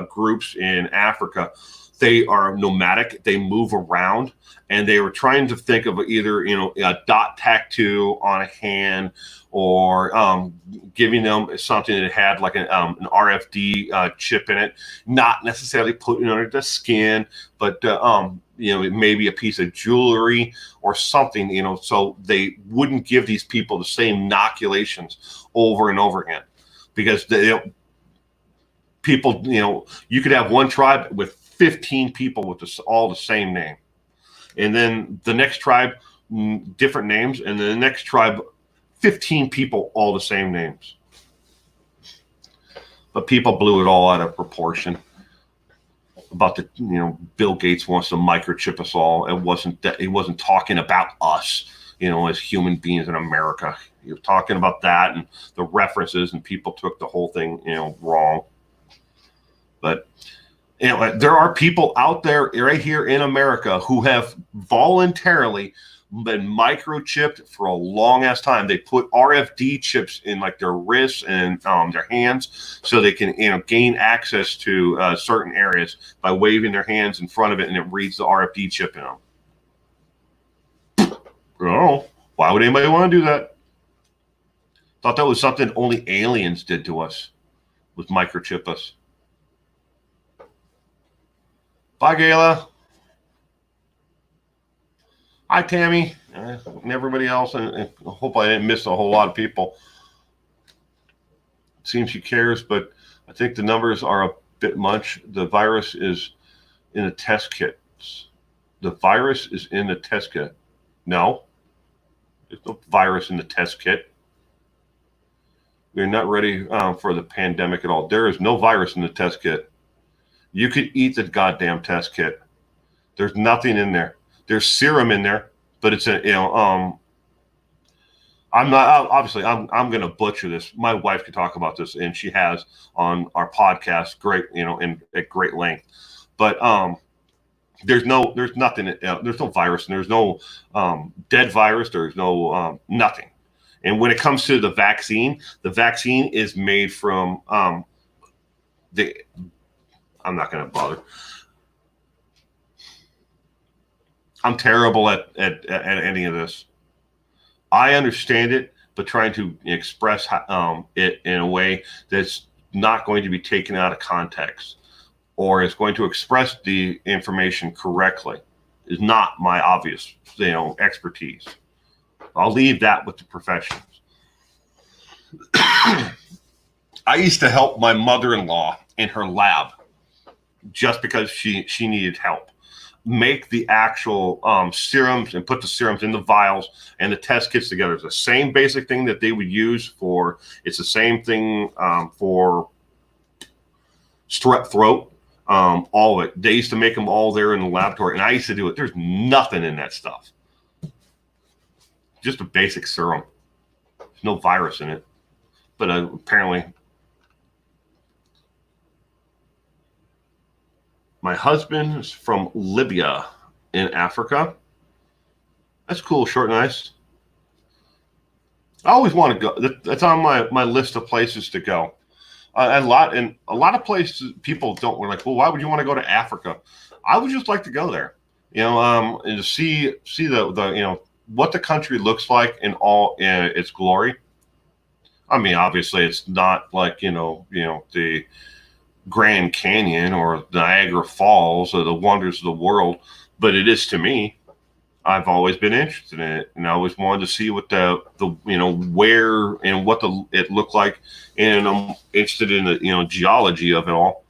groups in Africa. They are nomadic. They move around, and they were trying to think of either a dot tattoo on a hand, or giving them something that had like an RFD chip in it, not necessarily putting it under the skin, but maybe a piece of jewelry or something, so they wouldn't give these people the same inoculations over and over again, because people, you could have one tribe with 15 people with all the same name, and then the next tribe, different names, and then the next tribe, 15 people, all the same names. But people blew it all out of proportion about Bill Gates wants to microchip us all. He wasn't talking about us, as human beings in America. He was talking about that and the references, and people took the whole thing, wrong. But there are people out there right here in America who have voluntarily been microchipped for a long ass time. They put RFD chips in like their wrists and their hands, so they can gain access to certain areas by waving their hands in front of it, and it reads the RFD chip in them. Oh, why would anybody want to do that? Thought that was something only aliens did to us, was microchip us. Bye, Gayla. Hi, Tammy. And everybody else. And I hope I didn't miss a whole lot of people. It seems she cares, but I think the numbers are a bit much. The virus is in the test kits. The virus is in the test kit. No. There's no virus in the test kit. We're not ready for the pandemic at all. There is no virus in the test kit. You could eat the goddamn test kit. There's nothing in there. There's serum in there, but it's I'm not, obviously I'm going to butcher this. My wife could talk about this, and she has on our podcast, great, at great length. But there's nothing, there's no virus, and there's no dead virus. There's no nothing. And when it comes to the vaccine is made from I'm not going to bother. I'm terrible at any of this. I understand it, but trying to express it in a way that's not going to be taken out of context, or is going to express the information correctly, is not my obvious, expertise. I'll leave that with the professionals. I used to help my mother-in-law in her lab just because she needed help make the actual serums and put the serums in the vials and the test kits together. It's the same basic thing that they would use for, it's the same thing for strep throat, all of it. They used to make them all there in the laboratory, and I used to do it. There's nothing in that stuff. Just a basic serum. There's no virus in it. But apparently, my husband is from Libya in Africa. That's cool, short and nice. I always want to go. That's on my list of places to go. A lot of places people don't. We're like, well, why would you want to go to Africa? I would just like to go there, and to see the what the country looks like in all its glory. I mean, obviously, it's not like the Grand Canyon or Niagara Falls or the wonders of the world, but it is to me. I've always been interested in it, and I always wanted to see what the where and what it looked like, and I'm interested in the geology of it all.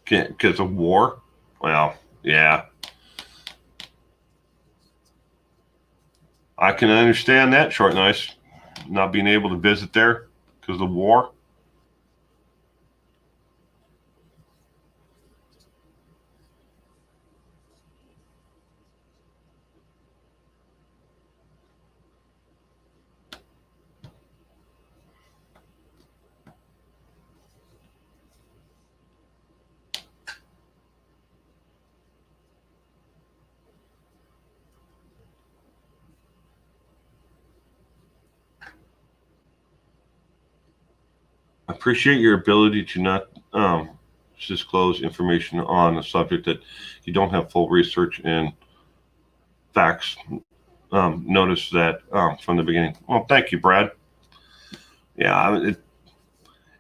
Because of war, well, yeah, I can understand that, short and nice, not being able to visit there because of the war. appreciate your ability to not disclose information on a subject that you don't have full research and facts. Notice that from the beginning. Well, thank you, Brad. Yeah,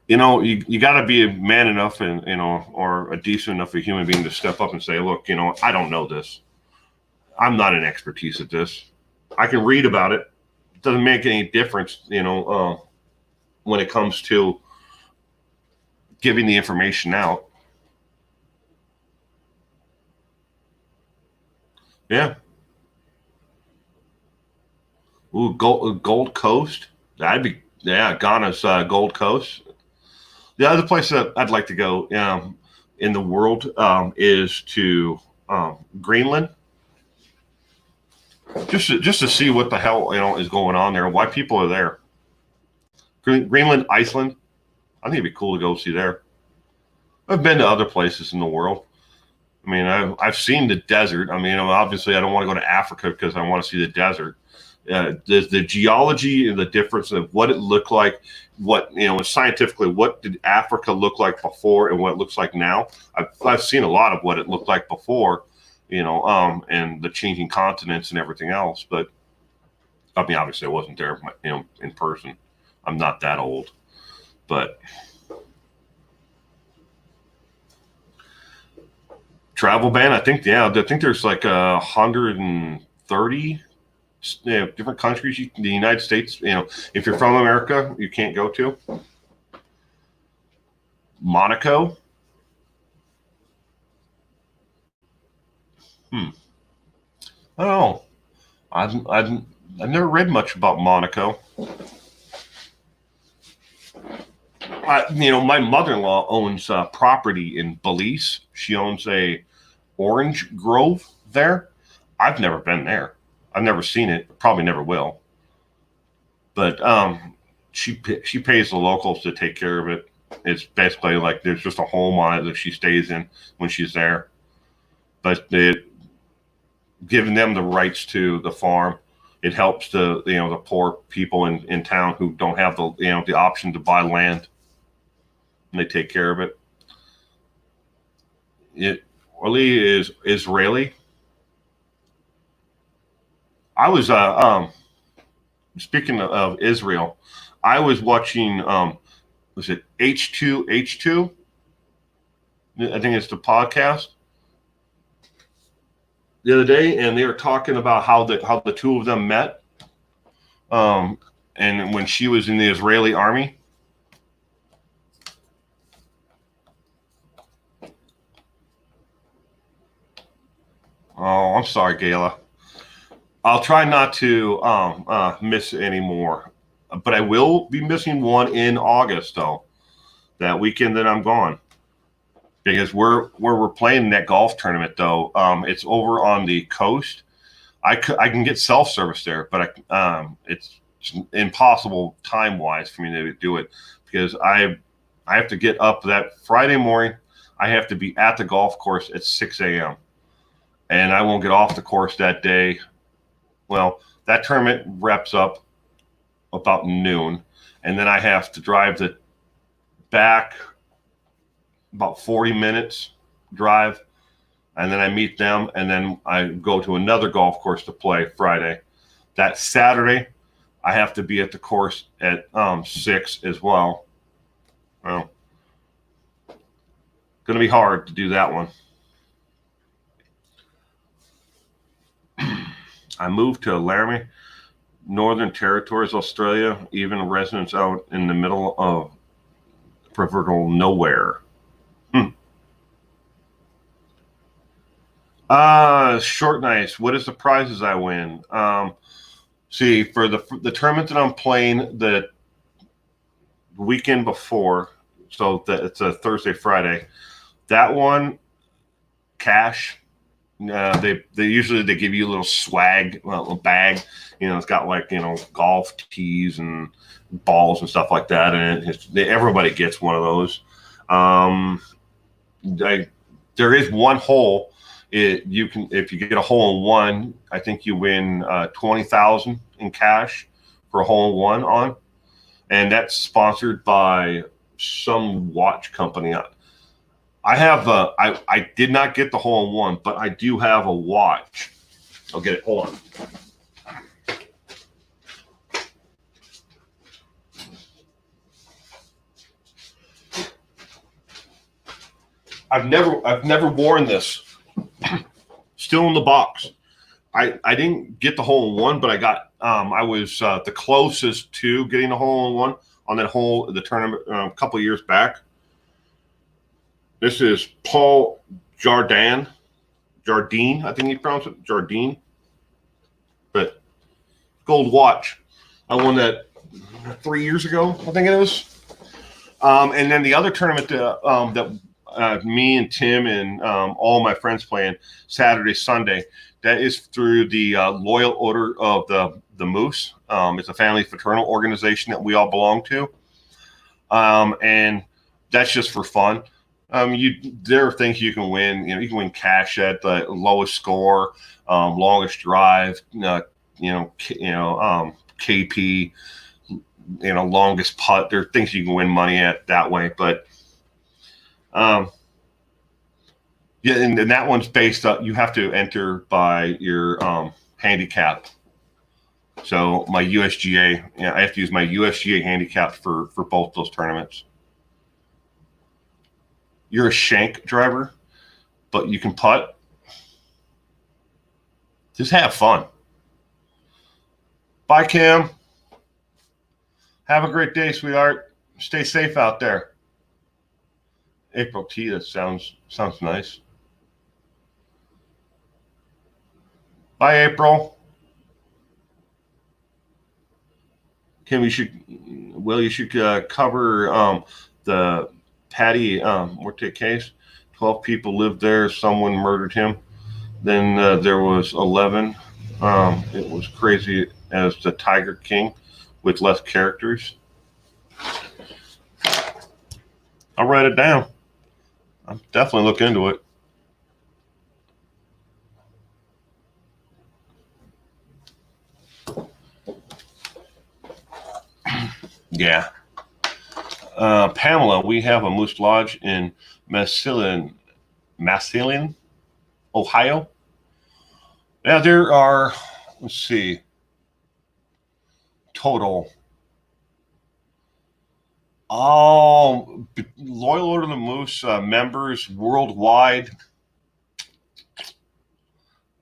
you got to be a man enough and, or a decent enough a human being to step up and say, look, I don't know this. I'm not an expertise at this. I can read about it. It doesn't make any difference, when it comes to giving the information out. Yeah. Ooh, Gold Coast. That'd be, Ghana's Gold Coast. The other place that I'd like to go in the world is to Greenland. Just to see what the hell is going on there, why people are there. Greenland, Iceland. I think it'd be cool to go see there. I've been to other places in the world. I mean, I've seen the desert. I mean, obviously, I don't want to go to Africa because I want to see the desert. The geology and the difference of what it looked like, scientifically, what did Africa look like before and what it looks like now? I've seen a lot of what it looked like before, and the changing continents and everything else. But I mean, obviously, I wasn't there, in person. I'm not that old, but travel ban. I think there's like 130 different countries. The United States, if you're from America, you can't go to. Monaco. I don't know. I've never read much about Monaco. My mother-in-law owns property in Belize. She owns a orange grove there. I've never been there. I've never seen it. Probably never will. But she pays the locals to take care of it. It's basically like there's just a home on it that she stays in when she's there. But giving them the rights to the farm, it helps the poor people in town who don't have the option to buy land. And they take care of it. Orly is Israeli. I was speaking of Israel, I was watching was it H2H2? I think it's the podcast the other day, and they were talking about how the two of them met. And when she was in the Israeli army. Oh, I'm sorry, Gayla. I'll try not to miss any more, but I will be missing one in August, though. That weekend that I'm gone, because where we're playing that golf tournament, though, it's over on the coast. I can get self-service there, but it's impossible time-wise for me to do it because I have to get up that Friday morning. I have to be at the golf course at 6 a.m. and I won't get off the course that day. Well, that tournament wraps up about noon, and then I have to drive back about 40 minutes drive, and then I meet them, and then I go to another golf course to play Friday. That Saturday, I have to be at the course at 6 as well. Well, going to be hard to do that one. I moved to Laramie, Northern Territories, Australia, even residents out in the middle of proverbial nowhere. Short nights. What is the prizes I win? See, for the tournament that I'm playing the weekend before, so it's a Thursday, Friday. That one, cash. They usually give you a little swag, a little bag. It's got golf tees and balls and stuff like that, and everybody gets one of those. There is one hole. If you get a hole in one, I think you win $20,000 in cash for a hole in one on, and that's sponsored by some watch company. I have I did not get the hole-in-one, but I do have a watch. I'll get it. Hold on. I've never worn this. Still in the box. I didn't get the hole-in-one, but I got I was the closest to getting the hole-in-one on the tournament a couple of years back. This is Paul Jardine, I think you pronounce it, Jardine. But gold watch. I won that 3 years ago, I think it is. And then the other tournament that me and Tim and all my friends playing Saturday, Sunday, that is through the Loyal Order of the Moose. It's a family fraternal organization that we all belong to. And that's just for fun. There are things you can win. You can win cash at the lowest score, longest drive. KP. Longest putt. There are things you can win money at that way. But and that one's based up. You have to enter by your handicap. So my USGA, I have to use my USGA handicap for both those tournaments. You're a shank driver, but you can putt. Just have fun. Bye, Kim. Have a great day, sweetheart. Stay safe out there. April T, that sounds nice. Bye, April. Kim, you should cover the Patty Morte case. 12 people lived there. Someone murdered him. Then there was 11. It was crazy as the Tiger King with less characters. I'll write it down. I'll definitely look into it. Yeah. Pamela, we have a Moose Lodge in Massillon, Ohio. Now there are, let's see, total. Loyal Order of the Moose members worldwide.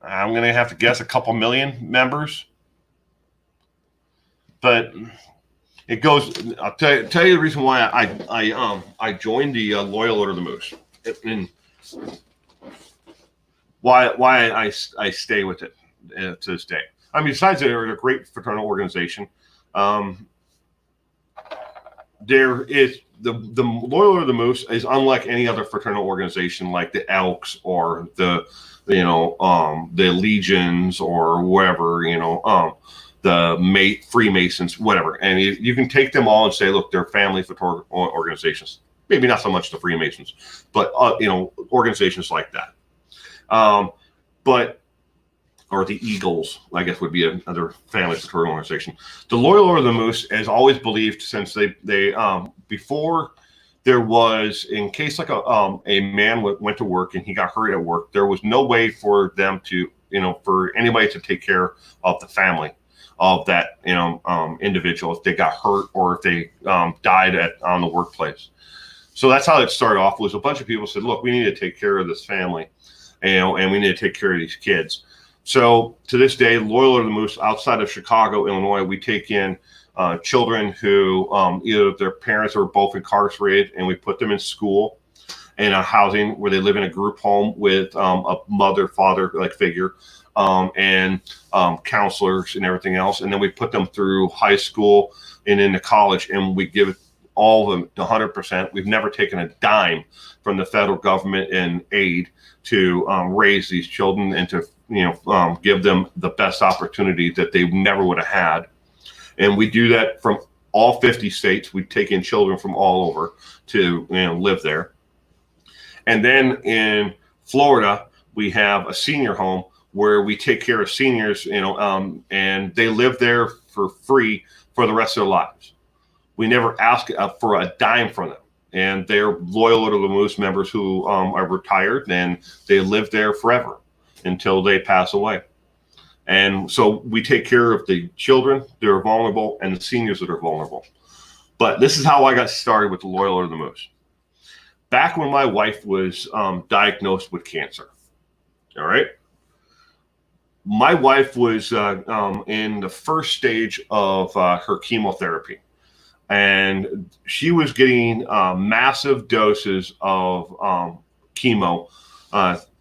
I'm going to have to guess a couple million members. But it goes. I'll tell you the reason why I joined the Loyal Order of the Moose, and why I stay with it to this day. I mean, besides they're a great fraternal organization, there is the Loyal Order of the Moose is unlike any other fraternal organization like the Elks or the Legions or whatever, the Freemasons, whatever. And you can take them all and say, look, they're family fraternal organizations. Maybe not so much the Freemasons, but organizations like that. Or the Eagles, I guess, would be another family fraternal organization. The Loyal Order of the Moose has always believed, since they before there was, in case like a man went to work and he got hurt at work, there was no way for them to, for anybody to take care of the family of that, individual if they got hurt or if they died on the workplace. So that's how it started off. Was a bunch of people said, look, we need to take care of this family, and we need to take care of these kids. So to this day, Loyal Order of the Moose outside of Chicago, Illinois, we take in children who either their parents are both incarcerated, and we put them in school and a housing where they live in a group home with a mother, father like figure, and counselors and everything else. And then we put them through high school and into college, and we give all of them 100%. We've never taken a dime from the federal government in aid to raise these children and to give them the best opportunity that they never would have had. And we do that from all 50 states. We take in children from all over to live there. And then in Florida, we have a senior home where we take care of seniors, and they live there for free for the rest of their lives. We never ask for a dime from them. and they're loyal to the Moose members who are retired, and they live there forever until they pass away. And so we take care of the children that are vulnerable and the seniors that are vulnerable. But this is how I got started with the Loyal Order of the Moose. Back when my wife was diagnosed with cancer, all right? My wife was in the first stage of her chemotherapy, and she was getting massive doses of chemo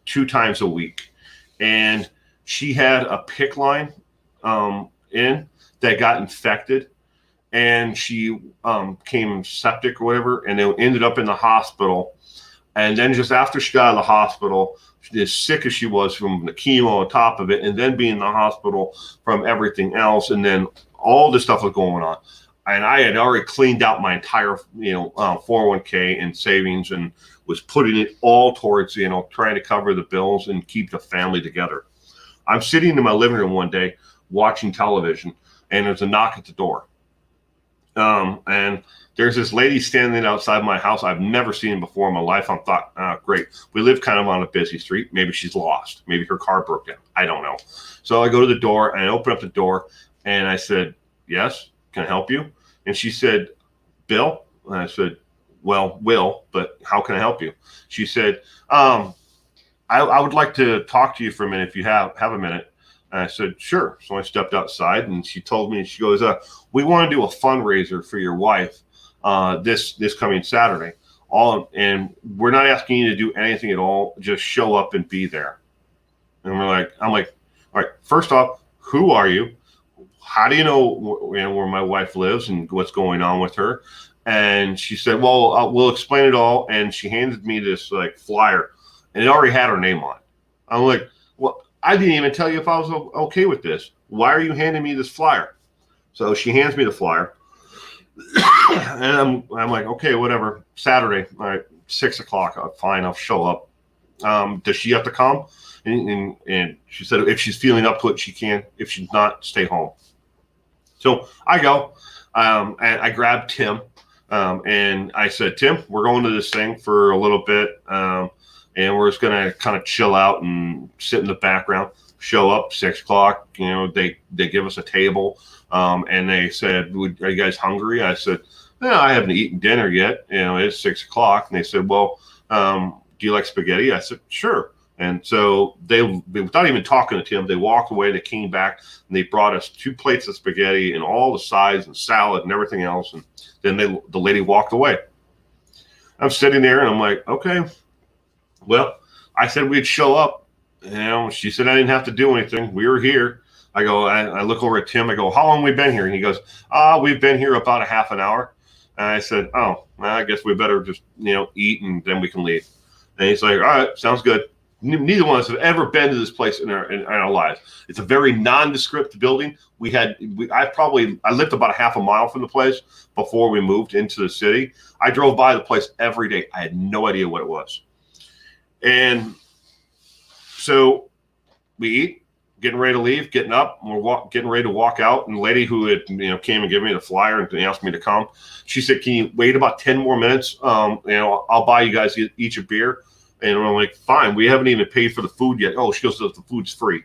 2 times a week. And she had a PICC line in that got infected, and she came septic or whatever, and then ended up in the hospital. And then just after she got out of the hospital, as sick as she was from the chemo on top of it, and then being in the hospital from everything else, and then all this stuff was going on. And I had already cleaned out my entire, 401k and savings, and was putting it all towards, trying to cover the bills and keep the family together. I'm sitting in my living room one day watching television, and there's a knock at the door. And there's this lady standing outside my house. I've never seen her before in my life. I thought, great. We live kind of on a busy street. Maybe she's lost. Maybe her car broke down. I don't know. So I go to the door, and I open up the door, and I said, yes, can I help you? And she said, Bill? And I said, well, Will, but how can I help you? She said, I would like to talk to you for a minute if you have a minute. And I said, sure. So I stepped outside, and she told me, she goes, we want to do a fundraiser for your wife this coming Saturday. And we're not asking you to do anything at all. Just show up and be there. And I'm like, all right, first off, who are you? How do you know where my wife lives and what's going on with her? And she said, well, we'll explain it all. And she handed me this flyer, and it already had her name on it. I'm like, well, I didn't even tell you if I was okay with this. Why are you handing me this flyer? So she hands me the flyer, and I'm like, okay, whatever. Saturday, all right, 6 o'clock. Fine, I'll show up. Does she have to come? And she said if she's feeling up to it, she can. If she's not, stay home. So I go, and I grabbed Tim, and I said, Tim, we're going to this thing for a little bit, and we're just going to kind of chill out and sit in the background. Show up 6 o'clock. They give us a table, and they said, are you guys hungry? I said, no, I haven't eaten dinner yet. It's 6 o'clock. And they said, well, do you like spaghetti? I said, sure. And so they, without even talking to Tim, they walked away. They came back, and they brought us 2 plates of spaghetti and all the sides and salad and everything else. And then the lady walked away. I'm sitting there, and I'm like, okay, well, I said we'd show up. She said I didn't have to do anything. We were here. I go, I look over at Tim. I go, how long have we been here? And he goes, we've been here about a half an hour. And I said, oh, well, I guess we better just, eat, and then we can leave. And he's like, all right, sounds good. Neither one of us have ever been to this place in our lives. It's a very nondescript building. I lived about a half a mile from the place before we moved into the city. I drove by the place every day. I had no idea what it was. And so we eat, getting ready to leave, getting up, and we're getting ready to walk out. And the lady who had came and gave me the flyer and asked me to come, she said, can you wait about 10 more minutes? I'll buy you guys each a beer. And I'm like, fine, we haven't even paid for the food yet. Oh, she goes, the food's free.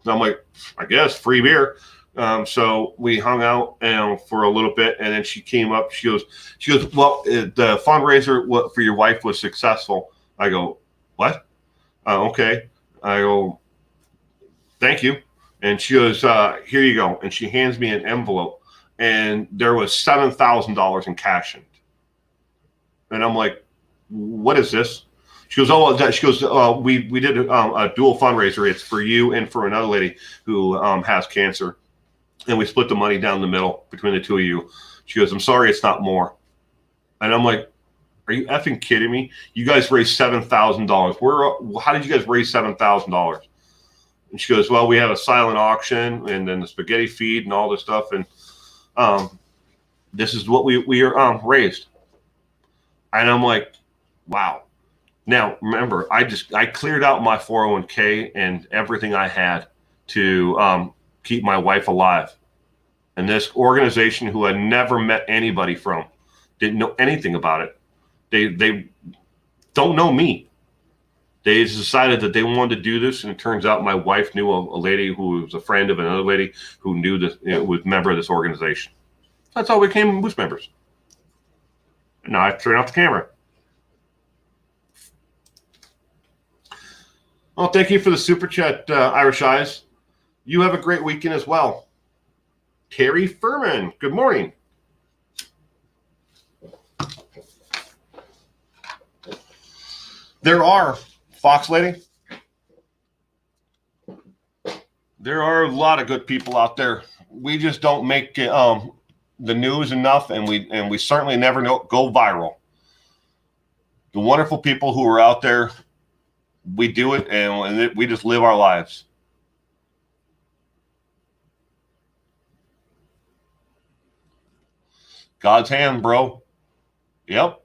And I'm like, I guess, free beer. So we hung out for a little bit, and then she came up. She goes, well, the fundraiser for your wife was successful. I go, what? Okay. I go, thank you. And she goes, here you go. And she hands me an envelope, and there was $7,000 in cash in it. And I'm like, what is this? She goes, we did a dual fundraiser. It's for you and for another lady who has cancer. And we split the money down the middle between the two of you. She goes, I'm sorry, it's not more. And I'm like, are you effing kidding me? You guys raised $7,000. How did you guys raise $7,000? And she goes, well, we had a silent auction, and then the spaghetti feed and all this stuff. And this is what we raised. And I'm like, wow. Now, remember, I cleared out my 401k and everything I had to keep my wife alive. And this organization, who I never met anybody from, didn't know anything about it. They don't know me. They just decided that they wanted to do this, and it turns out my wife knew a lady who was a friend of another lady who knew this, was a member of this organization. That's how we became Moose members. And now I turn off the camera. Well, thank you for the super chat, Irish Eyes. You have a great weekend as well. Terry Furman, good morning. There are, Fox Lady, there are a lot of good people out there. We just don't make the news enough, and we certainly never go viral. The wonderful people who are out there, we do it, and we just live our lives. God's hand, bro. Yep.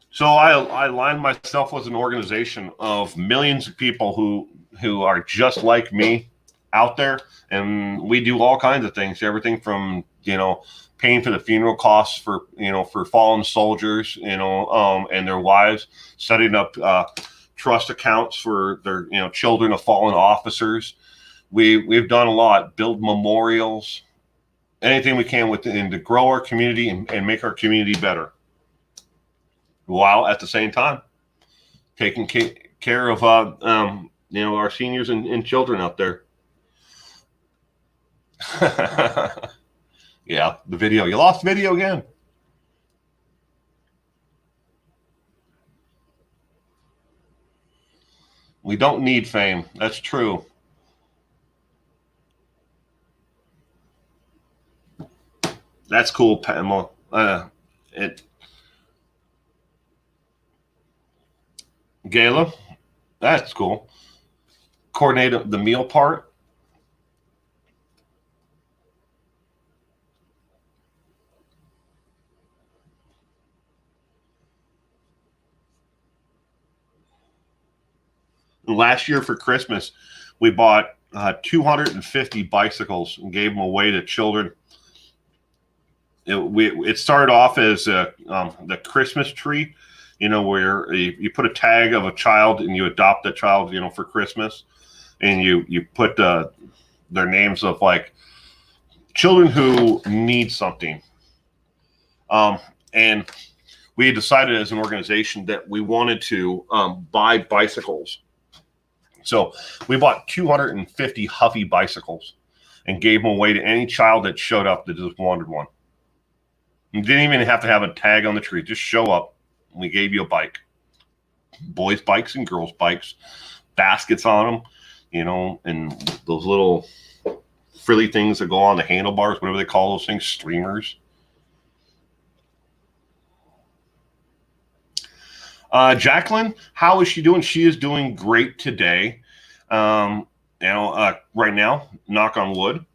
So I align myself with an organization of millions of people who are just like me out there, and we do all kinds of things. Everything from paying for the funeral costs for fallen soldiers, and their wives, setting up trust accounts for their children of fallen officers. We've done a lot. Build memorials, anything we can to grow our community and make our community better, while at the same time taking care of our seniors and children out there. Yeah, the video. You lost video again. We don't need fame. That's true. That's cool, Pamela. Gala, that's cool. Coordinate the meal part. Last year for Christmas, we bought 250 bicycles and gave them away to children. It started off as the Christmas tree, where you put a tag of a child and you adopt that child, for Christmas, and you put their names of like children who need something. And we decided as an organization that we wanted to buy bicycles. So we bought 250 Huffy bicycles and gave them away to any child that showed up that just wanted one. You didn't even have to have a tag on the tree. Just show up. We gave you a bike. Boys' bikes and girls' bikes. Baskets on them, and those little frilly things that go on the handlebars, whatever they call those things, streamers. Jacqueline, how is she doing? She is doing great today. Right now, knock on wood,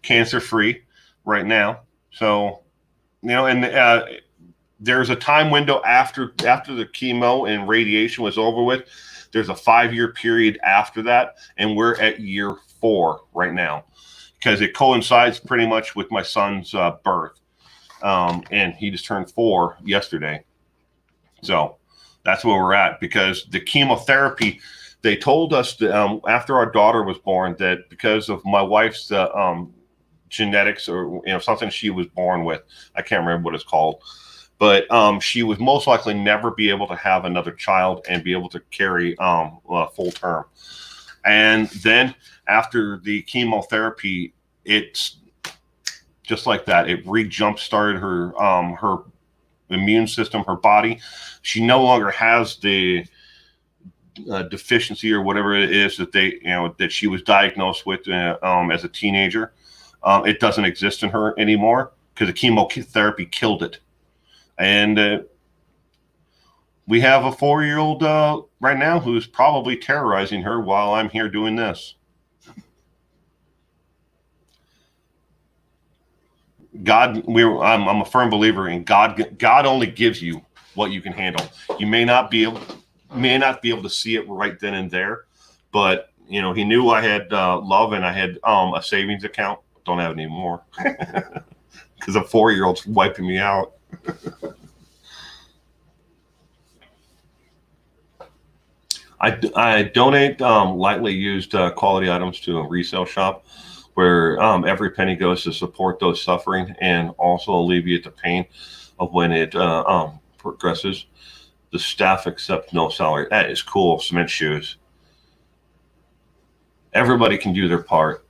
cancer-free right now. So, and there's a time window after the chemo and radiation was over with. There's a 5-year period after that, and we're at year 4 right now because it coincides pretty much with my son's birth, and he just turned 4 yesterday. So that's where we're at, because the chemotherapy, they told us that, after our daughter was born, that because of my wife's genetics or something she was born with, I can't remember what it's called, but she would most likely never be able to have another child and be able to carry full term. And then after the chemotherapy, it's just like that. It re-jump started her immune system, her body. She no longer has the deficiency or whatever it is that that she was diagnosed with as a teenager. It doesn't exist in her anymore because the chemotherapy killed it. And we have a 4-year-old right now who's probably terrorizing her while I'm here doing this. God, I'm a firm believer in God. God only gives you what you can handle. You may not be able to see it right then and there, but he knew I had love, and I had a savings account. Don't have it anymore because a 4-year-old's wiping me out. I donate lightly used quality items to a resale shop where every penny goes to support those suffering and also alleviate the pain of when it progresses. The staff accepts no salary. That is cool. Cement shoes. Everybody can do their part.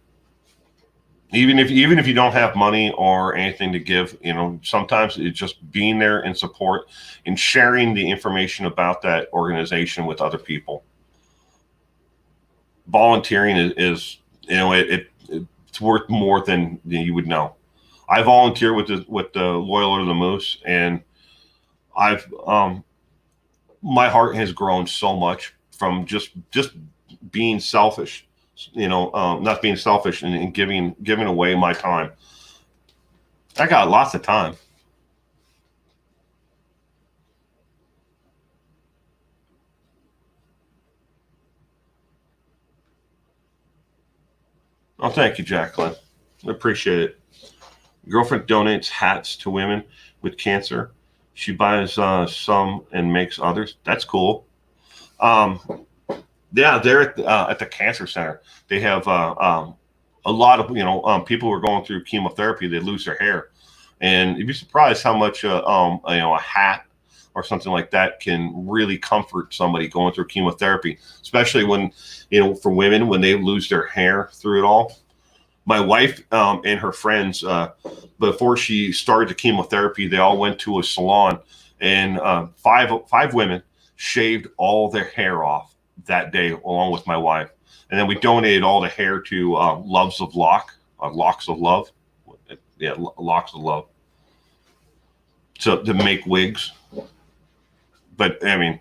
Even if you don't have money or anything to give, sometimes it's just being there in support and sharing the information about that organization with other people. Volunteering is it's worth more than you would know. I volunteer with the Loyal Order of the Moose, and I've my heart has grown so much from just being selfish, not being selfish and giving away my time. I got lots of time. Oh, thank you, Jacqueline. I appreciate it. Girlfriend donates hats to women with cancer. She buys some and makes others. That's cool. Yeah, they're at the cancer center. They have a lot of people who are going through chemotherapy. They lose their hair, and you'd be surprised how much a hat or something like that can really comfort somebody going through chemotherapy, especially when for women when they lose their hair through it all. My wife and her friends, before she started the chemotherapy, they all went to a salon, and five women shaved all their hair off that day, along with my wife. And then we donated all the hair to Locks of Love. Yeah, Locks of Love. So to make wigs. But I mean,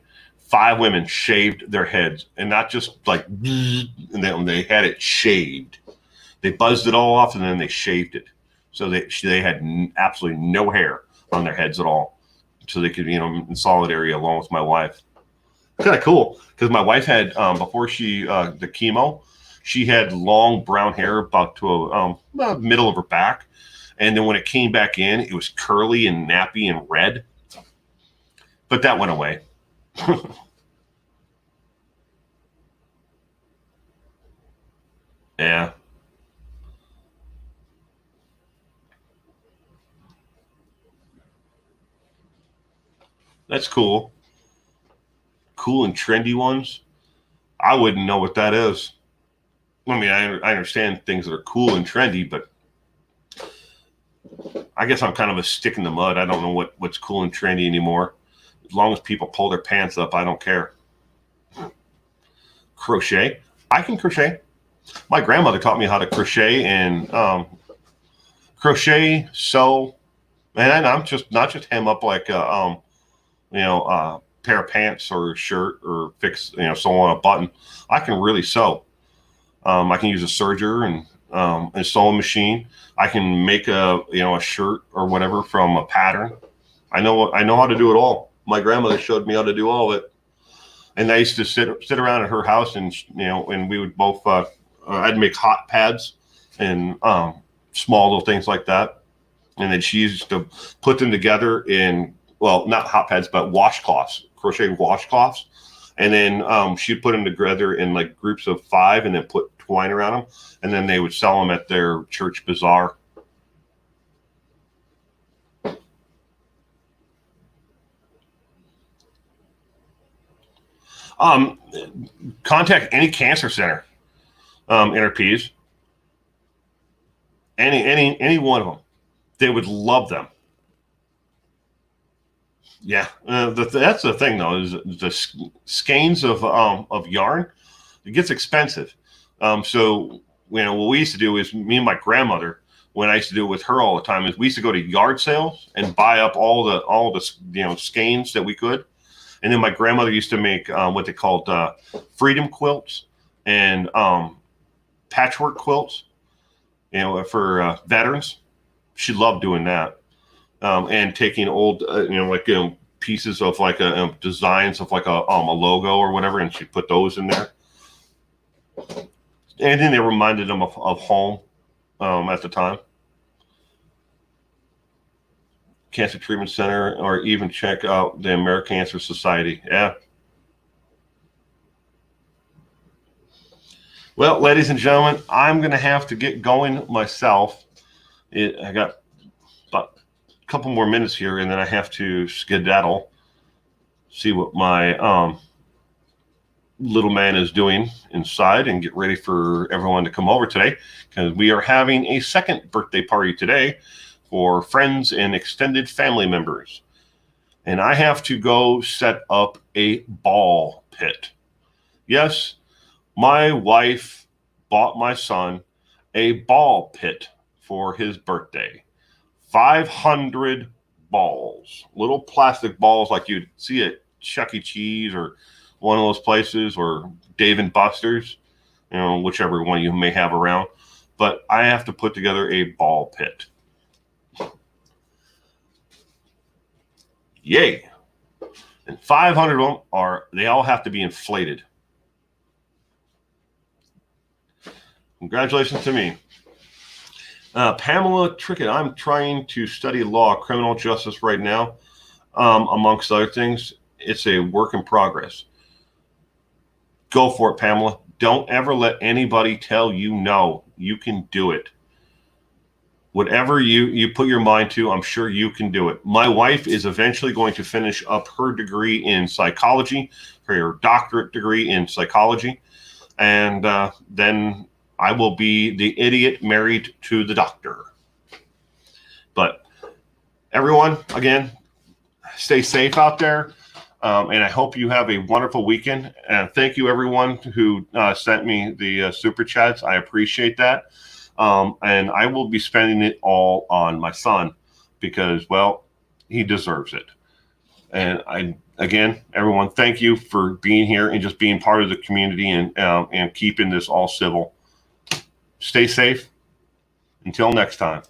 5 women shaved their heads, and not just like, and then they had it shaved. They buzzed it all off, and then they shaved it, so they had absolutely no hair on their heads at all, so they could in solidarity along with my wife. Kind of cool because my wife had before she the chemo, she had long brown hair about to about middle of her back, and then when it came back in, it was curly and nappy and red. But that went away. Yeah. That's cool. Cool and trendy ones. I wouldn't know what that is. I mean, I understand things that are cool and trendy, but I guess I'm kind of a stick in the mud. I don't know what's cool and trendy anymore. As long as people pull their pants up, I don't care. Crochet. I can crochet. My grandmother taught me how to crochet and sew, and I'm just not just hem up like pair of pants or a shirt or fix, sew on a button. I can really sew. I can use a serger and a sewing machine. I can make a shirt or whatever from a pattern. I know how to do it all. My grandmother showed me how to do all of it. And I used to sit around at her house, and and we would both. I'd make hot pads and small little things like that, and then she used to put them together in, well, not hot pads, but washcloths, crochet washcloths, and then she'd put them together in like groups of 5, and then put twine around them, and then they would sell them at their church bazaar. Contact any cancer center, NRPs, any one of them. They would love them. Yeah, that's the thing though, is the skeins of yarn. It gets expensive. So what we used to do is, me and my grandmother, when I used to do it with her all the time, is we used to go to yard sales and buy up all the skeins that we could. And then my grandmother used to make what they called freedom quilts and patchwork quilts, for veterans. She loved doing that, and taking old, pieces of like designs of like a logo or whatever, and she put those in there. anything that reminded them of home at the time. Cancer Treatment Center, or even check out the American Cancer Society. Yeah. Well, ladies and gentlemen, I'm going to have to get going myself. I got about a couple more minutes here, and then I have to skedaddle, see what my little man is doing inside, and get ready for everyone to come over today, because we are having a second birthday party today for friends and extended family members. And I have to go set up a ball pit. Yes, my wife bought my son a ball pit for his birthday. 500 balls, little plastic balls like you'd see at Chuck E. Cheese or one of those places, or Dave and Buster's, whichever one you may have around. But I have to put together a ball pit. Yay. And 500 of them they all have to be inflated. Congratulations to me. Pamela Trickett, I'm trying to study law, criminal justice right now, amongst other things. It's a work in progress. Go for it, Pamela. Don't ever let anybody tell you no. You can do it. Whatever you put your mind to, I'm sure you can do it. My wife is eventually going to finish up her degree in psychology, her doctorate degree in psychology, and then I will be the idiot married to the doctor. But everyone, again, stay safe out there, and I hope you have a wonderful weekend. And thank you, everyone who sent me the super chats. I appreciate that. And I will be spending it all on my son because, well, he deserves it. And again, everyone, thank you for being here and just being part of the community and keeping this all civil. Stay safe. Until next time.